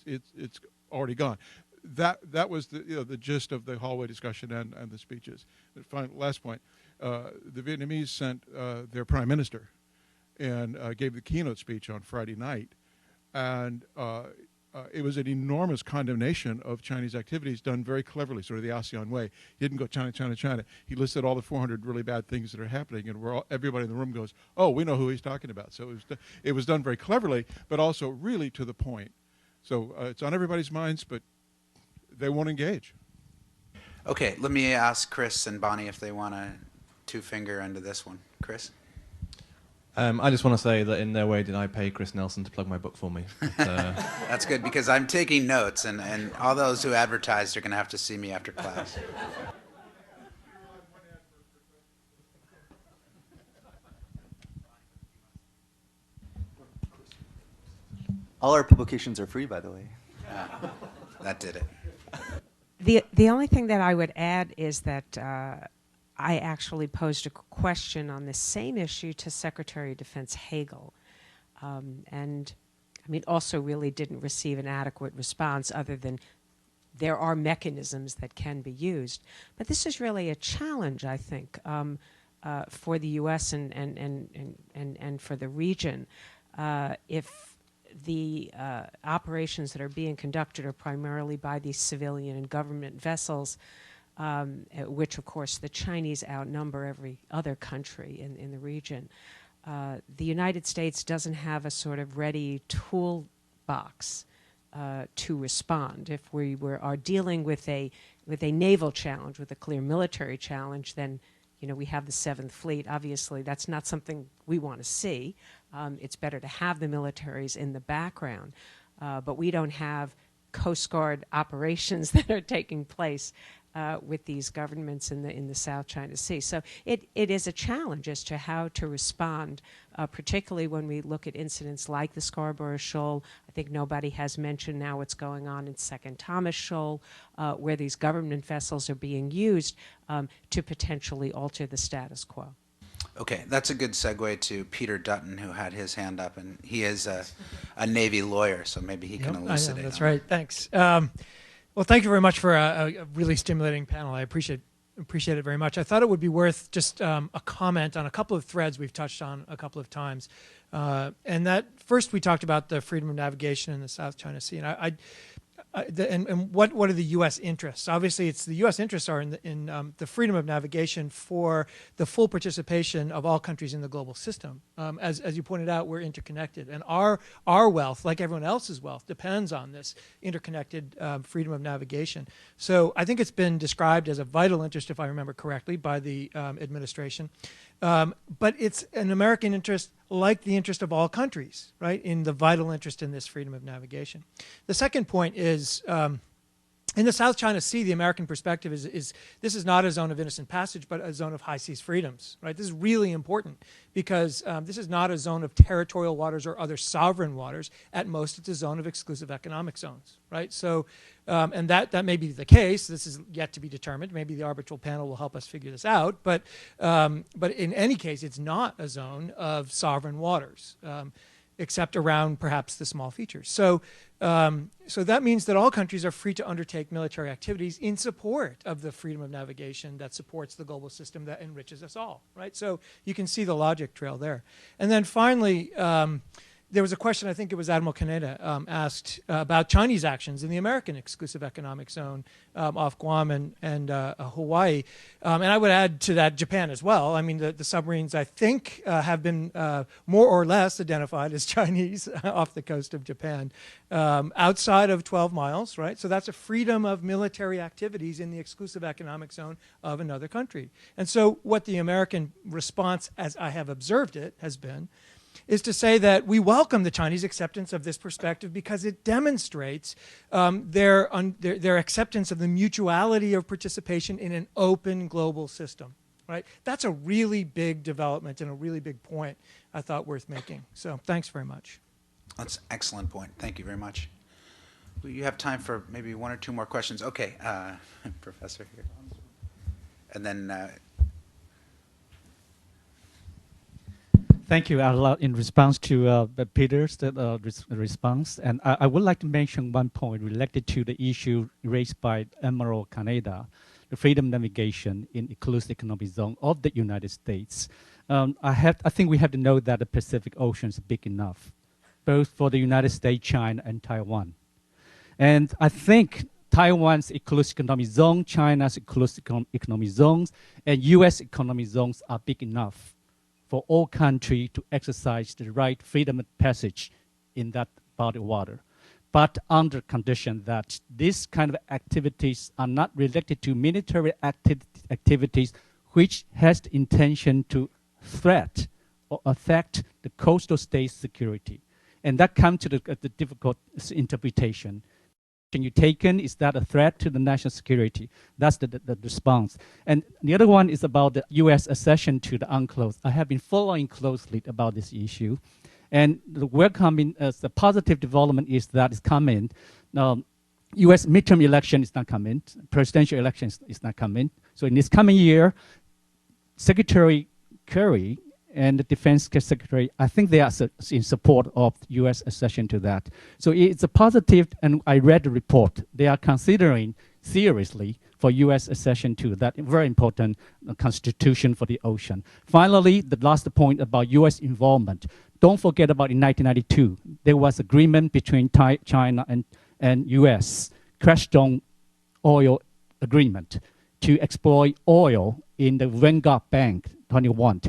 [SPEAKER 18] it's already gone. That was the gist of the hallway discussion and the speeches. Last point, the Vietnamese sent their prime minister and gave the keynote speech on Friday night, and it was an enormous condemnation of Chinese activities done very cleverly, sort of the ASEAN way. He didn't go China, China, China. He listed all the 400 really bad things that are happening, and everybody in the room goes, oh, we know who he's talking about. So it was done very cleverly, but also really to the point. So it's on everybody's minds, but they won't engage.
[SPEAKER 1] Okay, let me ask Chris and Bonnie if they want to two-finger into this one. Chris?
[SPEAKER 19] I just want to say that in no way did I pay Chris Nelson to plug my book for me. But,
[SPEAKER 1] That's good, because I'm taking notes, and all those who advertised are going to have to see me after class.
[SPEAKER 3] All our publications are free, by the way.
[SPEAKER 1] That did it.
[SPEAKER 20] The only thing that I would add is that I actually posed a question on the same issue to Secretary of Defense Hagel, and I mean also really didn't receive an adequate response other than there are mechanisms that can be used. But this is really a challenge, I think, for the U.S. and for the region. If the operations that are being conducted are primarily by these civilian and government vessels, which of course the Chinese outnumber every other country in the region. The United States doesn't have a sort of ready toolbox to respond. If we are dealing with a naval challenge, with a clear military challenge, then we have the 7th Fleet. Obviously, that's not something we want to see. It's better to have the militaries in the background. But we don't have Coast Guard operations that are taking place with these governments in the South China Sea. So it is a challenge as to how to respond, particularly when we look at incidents like the Scarborough Shoal. I think nobody has mentioned now what's going on in Second Thomas Shoal, where these government vessels are being used to potentially alter the status quo.
[SPEAKER 1] Okay, that's a good segue to Peter Dutton, who had his hand up, and he is a Navy lawyer, so maybe he can elucidate.
[SPEAKER 21] That's right. Thanks. Well, thank you very much for a really stimulating panel. I appreciate it very much. I thought it would be worth just a comment on a couple of threads we've touched on a couple of times. And that first we talked about the freedom of navigation in the South China Sea, and what are the U.S. interests? Obviously, the U.S. interests are in the freedom of navigation for the full participation of all countries in the global system. As you pointed out, we're interconnected, and our wealth, like everyone else's wealth, depends on this interconnected freedom of navigation. So I think it's been described as a vital interest, if I remember correctly, by the administration. But it's an American interest like the interest of all countries, right, in the vital interest in this freedom of navigation. The second point is, in the South China Sea, the American perspective is this is not a zone of innocent passage, but a zone of high seas freedoms, right? This is really important because this is not a zone of territorial waters or other sovereign waters. At most, it's a zone of exclusive economic zones, right? So, and that may be the case. This is yet to be determined. Maybe the arbitral panel will help us figure this out. But in any case, it's not a zone of sovereign waters, except around perhaps the small features. So that means that all countries are free to undertake military activities in support of the freedom of navigation that supports the global system that enriches us all, right? So you can see the logic trail there. And then finally, there was a question, I think it was Admiral Kaneda, asked about Chinese actions in the American exclusive economic zone off Guam and Hawaii. And I would add to that Japan as well. I mean, the submarines, I think, have been more or less identified as Chinese off the coast of Japan, outside of 12 miles, right? So that's a freedom of military activities in the exclusive economic zone of another country. And so what the American response, as I have observed it, has been, is to say that we welcome the Chinese acceptance of this perspective because it demonstrates their acceptance of the mutuality of participation in an open global system, right? That's a really big development and a really big point I thought worth making. So thanks very much.
[SPEAKER 1] That's an excellent point. Thank you very much. You have time for maybe one or two more questions. Okay, Professor here. And then...
[SPEAKER 9] Thank you. In response to Peter's response, and I would like to mention one point related to the issue raised by Admiral Kaneda, the freedom navigation in exclusive economic zone of the United States. I think we have to know that the Pacific Ocean is big enough, both for the United States, China, and Taiwan. And I think Taiwan's exclusive economic zone, China's exclusive economic zones, and U.S. economic zones are big enough for all countries to exercise the right freedom of passage in that body of water, but under condition that these kind of activities are not related to military activities which has the intention to threat or affect the coastal state's security. And that comes to the difficult interpretation. You taken, is that a threat to the national security? That's the response. And the other one is about the U.S. accession to the UNCLOS. I have been following closely about this issue. And the welcoming, the positive development is that is coming. U.S. midterm election is not coming. Presidential election is not coming. So in this coming year, Secretary Kerry and the Defense Secretary, I think they are in support of U.S. accession to that. So it's a positive, and I read the report. They are considering seriously for U.S. accession to that very important constitution for the ocean. Finally, the last point about U.S. involvement. Don't forget about in 1992, there was agreement between China and U.S. Keystone oil agreement to exploit oil in the Vanguard Bank 21.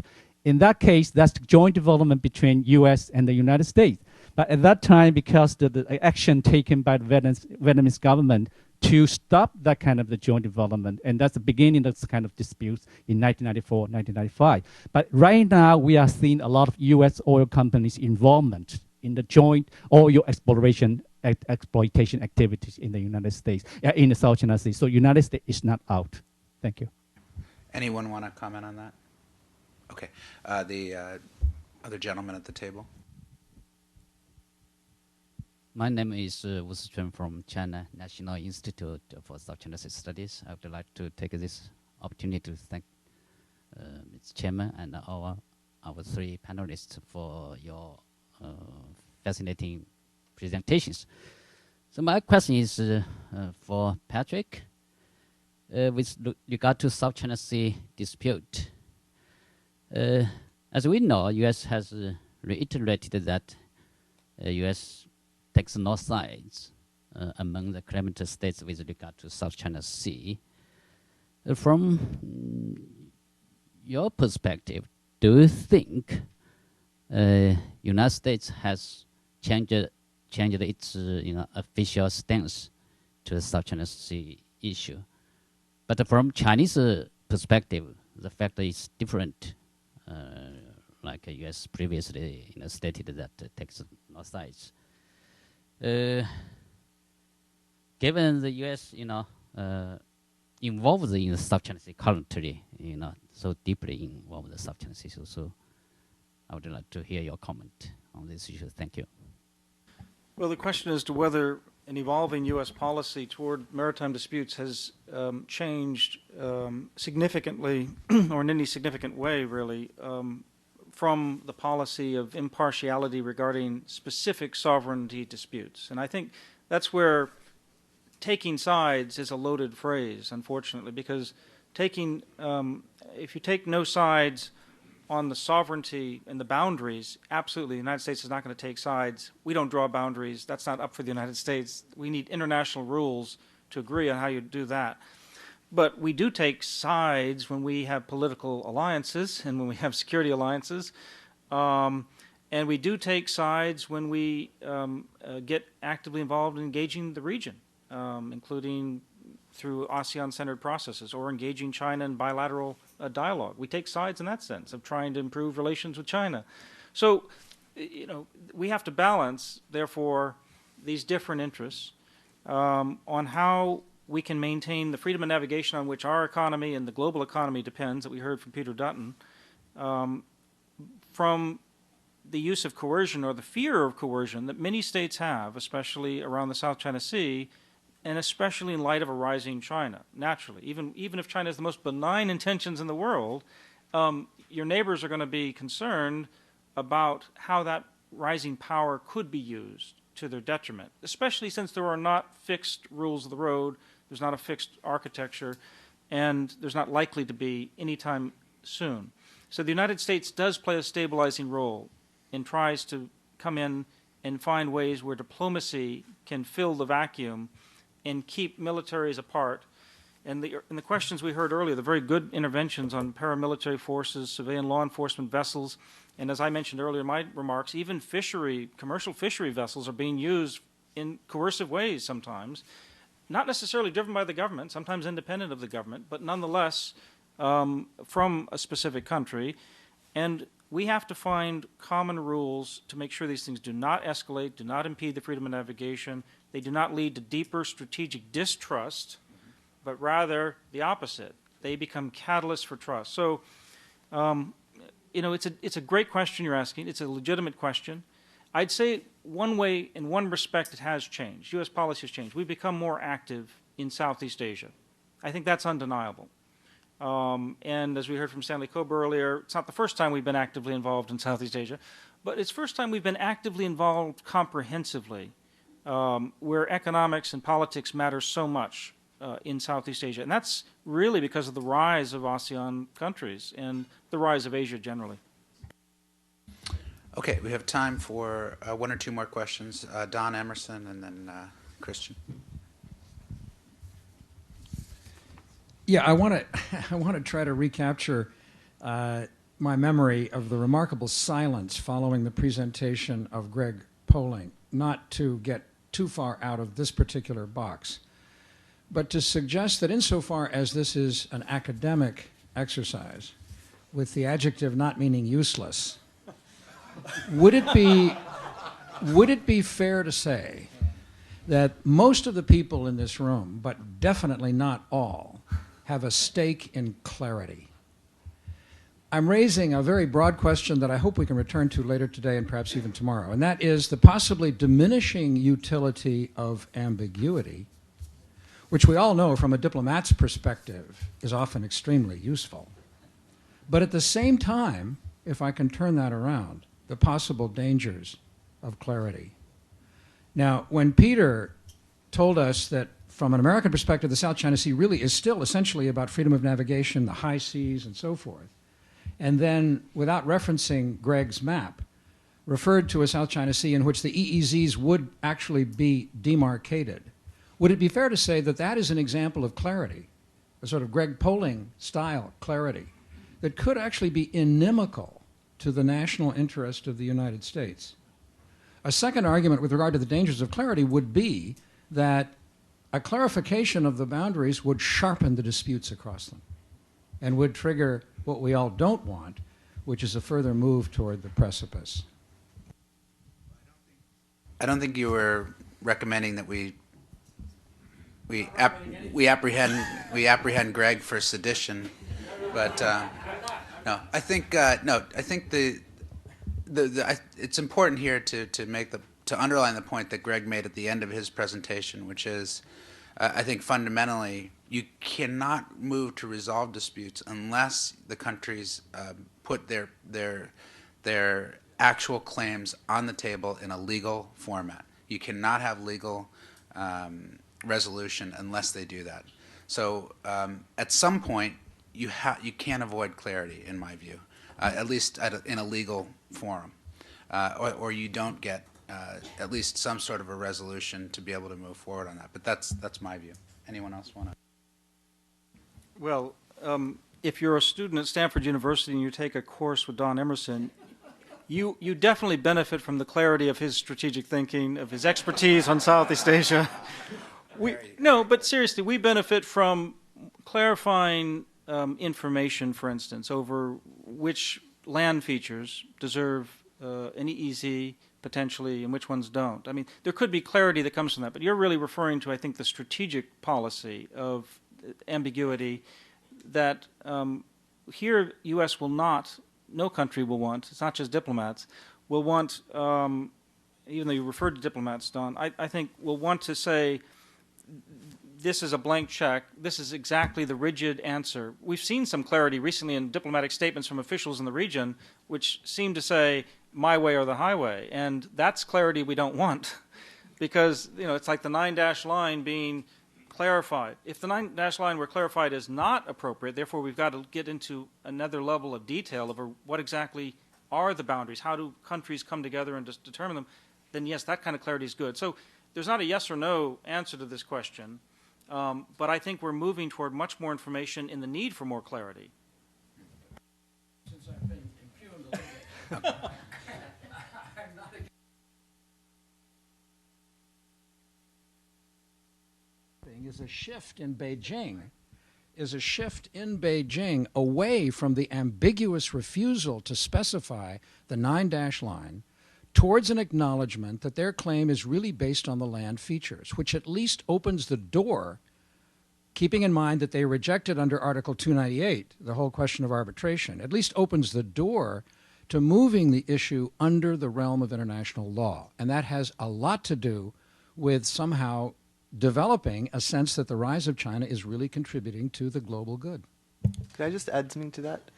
[SPEAKER 9] In that case, that's the joint development between U.S. and the United States. But at that time, because the action taken by the Vietnamese government to stop that kind of the joint development, and that's the beginning of this kind of disputes in 1994, 1995. But right now, we are seeing a lot of U.S. oil companies' involvement in the joint oil exploration exploitation activities in the United States, in the South China Sea. So United States is not out. Thank you.
[SPEAKER 1] Anyone want to comment on that? Okay. The other gentleman at the table.
[SPEAKER 5] My name is Wu Sichuan from China National Institute for South China Sea Studies. I would like to take this opportunity to thank Mr. Chairman and our three panelists for your fascinating presentations. So my question is for Patrick. With regard to South China Sea dispute, as we know, U.S. has reiterated that U.S. takes no sides among the claimant states with regard to South China Sea. From your perspective, do you think United States has changed its official stance to the South China Sea issue? But from Chinese perspective, the fact is different. Like U.S. previously stated that takes no sides. Given the U.S. involved in the South China Sea currently, so deeply involved in the South China Sea, so I would like to hear your comment on this issue. Thank you.
[SPEAKER 2] Well, the question as to whether an evolving U.S. policy toward maritime disputes has changed significantly, or in any significant way, really, from the policy of impartiality regarding specific sovereignty disputes. And I think that's where taking sides is a loaded phrase, unfortunately, because if you take no sides on the sovereignty and the boundaries, absolutely, the United States is not going to take sides. We don't draw boundaries. That's not up for the United States. We need international rules to agree on how you do that. But we do take sides when we have political alliances and when we have security alliances. And we do take sides when we get actively involved in engaging the region, including through ASEAN-centered processes or engaging China in bilateral dialogue. We take sides in that sense of trying to improve relations with China. So, we have to balance, therefore, these different interests on how we can maintain the freedom of navigation on which our economy and the global economy depends, that we heard from Peter Dutton, from the use of coercion or the fear of coercion that many states have, especially around the South China Sea, and especially in light of a rising China, naturally. Even if China has the most benign intentions in the world, your neighbors are going to be concerned about how that rising power could be used to their detriment, especially since there are not fixed rules of the road, there's not a fixed architecture, and there's not likely to be anytime soon. So the United States does play a stabilizing role and tries to come in and find ways where diplomacy can fill the vacuum and keep militaries apart. And the questions we heard earlier, the very good interventions on paramilitary forces, civilian law enforcement vessels, and as I mentioned earlier in my remarks, even commercial fishery vessels are being used in coercive ways sometimes, not necessarily driven by the government, sometimes independent of the government, but nonetheless from a specific country. And we have to find common rules to make sure these things do not escalate, do not impede the freedom of navigation, they do not lead to deeper strategic distrust, but rather the opposite. They become catalysts for trust. So, it's a great question you're asking. It's a legitimate question. I'd say one way, in one respect, it has changed. U.S. policy has changed. We've become more active in Southeast Asia. I think that's undeniable. And as we heard from Stanley Kober earlier, it's not the first time we've been actively involved in Southeast Asia, but it's the first time we've been actively involved comprehensively, where economics and politics matter so much in Southeast Asia. And that's really because of the rise of ASEAN countries and the rise of Asia generally.
[SPEAKER 1] Okay, we have time for one or two more questions. Don Emerson and then Christian.
[SPEAKER 6] Yeah, I want to try to recapture my memory of the remarkable silence following the presentation of Greg Poling, not to get too far out of this particular box, but to suggest that insofar as this is an academic exercise, with the adjective not meaning useless, would it be fair to say that most of the people in this room, but definitely not all, have a stake in clarity? I'm raising a very broad question that I hope we can return to later today and perhaps even tomorrow, and that is the possibly diminishing utility of ambiguity, which we all know from a diplomat's perspective is often extremely useful. But at the same time, if I can turn that around, the possible dangers of clarity. Now, when Peter told us that from an American perspective, the South China Sea really is still essentially about freedom of navigation, the high seas, and so forth, and then, without referencing Greg's map, referred to a South China Sea in which the EEZs would actually be demarcated, would it be fair to say that that is an example of clarity, a sort of Greg Poling style clarity, that could actually be inimical to the national interest of the United States? A second argument with regard to the dangers of clarity would be that a clarification of the boundaries would sharpen the disputes across them and would trigger what we all don't want, which is a further move toward the precipice.
[SPEAKER 1] I don't think you were recommending that we apprehend Greg for sedition, but no, I think it's important here to underline the point that Greg made at the end of his presentation, which is, I think fundamentally, you cannot move to resolve disputes unless the countries put their actual claims on the table in a legal format. You cannot have legal resolution unless they do that. So at some point, you can't avoid clarity, in my view, at least in a legal forum, or you don't get at least some sort of a resolution to be able to move forward on that. But that's my view. Anyone else want to?
[SPEAKER 2] Well, if you're a student at Stanford University and you take a course with Don Emerson, you definitely benefit from the clarity of his strategic thinking, of his expertise on Southeast Asia. No, but seriously, we benefit from clarifying information, for instance, over which land features deserve an EEZ potentially and which ones don't. I mean, there could be clarity that comes from that, but you're really referring to, I think, the strategic policy of ambiguity that here U.S. will not, no country will want, it's not just diplomats, will want, even though you referred to diplomats, Don, I think will want to say, this is a blank check, this is exactly the rigid answer. We've seen some clarity recently in diplomatic statements from officials in the region which seem to say, my way or the highway, and that's clarity we don't want because, it's like the 9-dash line being clarified. If the 9-dash line were clarified as not appropriate, therefore we've got to get into another level of detail over what exactly are the boundaries, how do countries come together and just determine them. then yes, that kind of clarity is good. So there's not a yes or no answer to this question, but I think we're moving toward much more information in the need for more clarity.
[SPEAKER 6] Since I've been impugned a little bit, I'm not is a shift in Beijing away from the ambiguous refusal to specify the 9-dash line towards an acknowledgement that their claim is really based on the land features, which at least opens the door, keeping in mind that they rejected under Article 298 the whole question of arbitration, at least opens the door to moving the issue under the realm of international law. And that has a lot to do with somehow developing a sense that the rise of China is really contributing to the global good.
[SPEAKER 3] Could I just add something to that?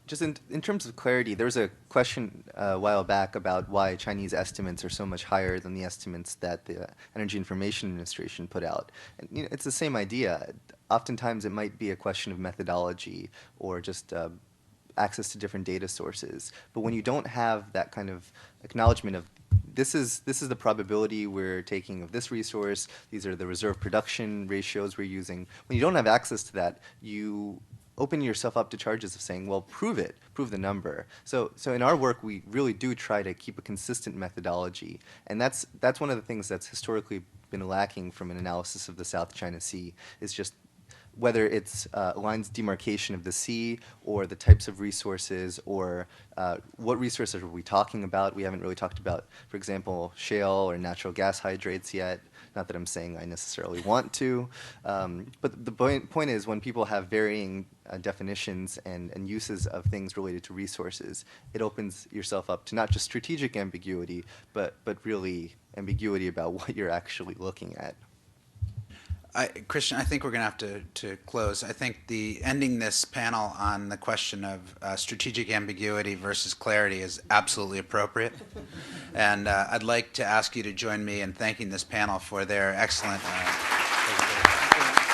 [SPEAKER 3] Just in terms of clarity, there was a question a while back about why Chinese estimates are so much higher than the estimates that the Energy Information Administration put out. And it's the same idea. Oftentimes it might be a question of methodology or just access to different data sources. But when you don't have that kind of acknowledgement of this is the probability we're taking of this resource, these are the reserve production ratios we're using. When you don't have access to that, you open yourself up to charges of saying, well, prove it, prove the number. So in our work, we really do try to keep a consistent methodology. And that's one of the things that's historically been lacking from an analysis of the South China Sea, is just whether it's lines demarcation of the sea or the types of resources or what resources are we talking about. We haven't really talked about, for example, shale or natural gas hydrates yet. Not that I'm saying I necessarily want to. But the point is when people have varying definitions and uses of things related to resources, it opens yourself up to not just strategic ambiguity, but really ambiguity about what you're actually looking at.
[SPEAKER 1] Christian, I think we're going to have to close. I think the ending this panel on the question of strategic ambiguity versus clarity is absolutely appropriate. And I'd like to ask you to join me in thanking this panel for their excellent presentation.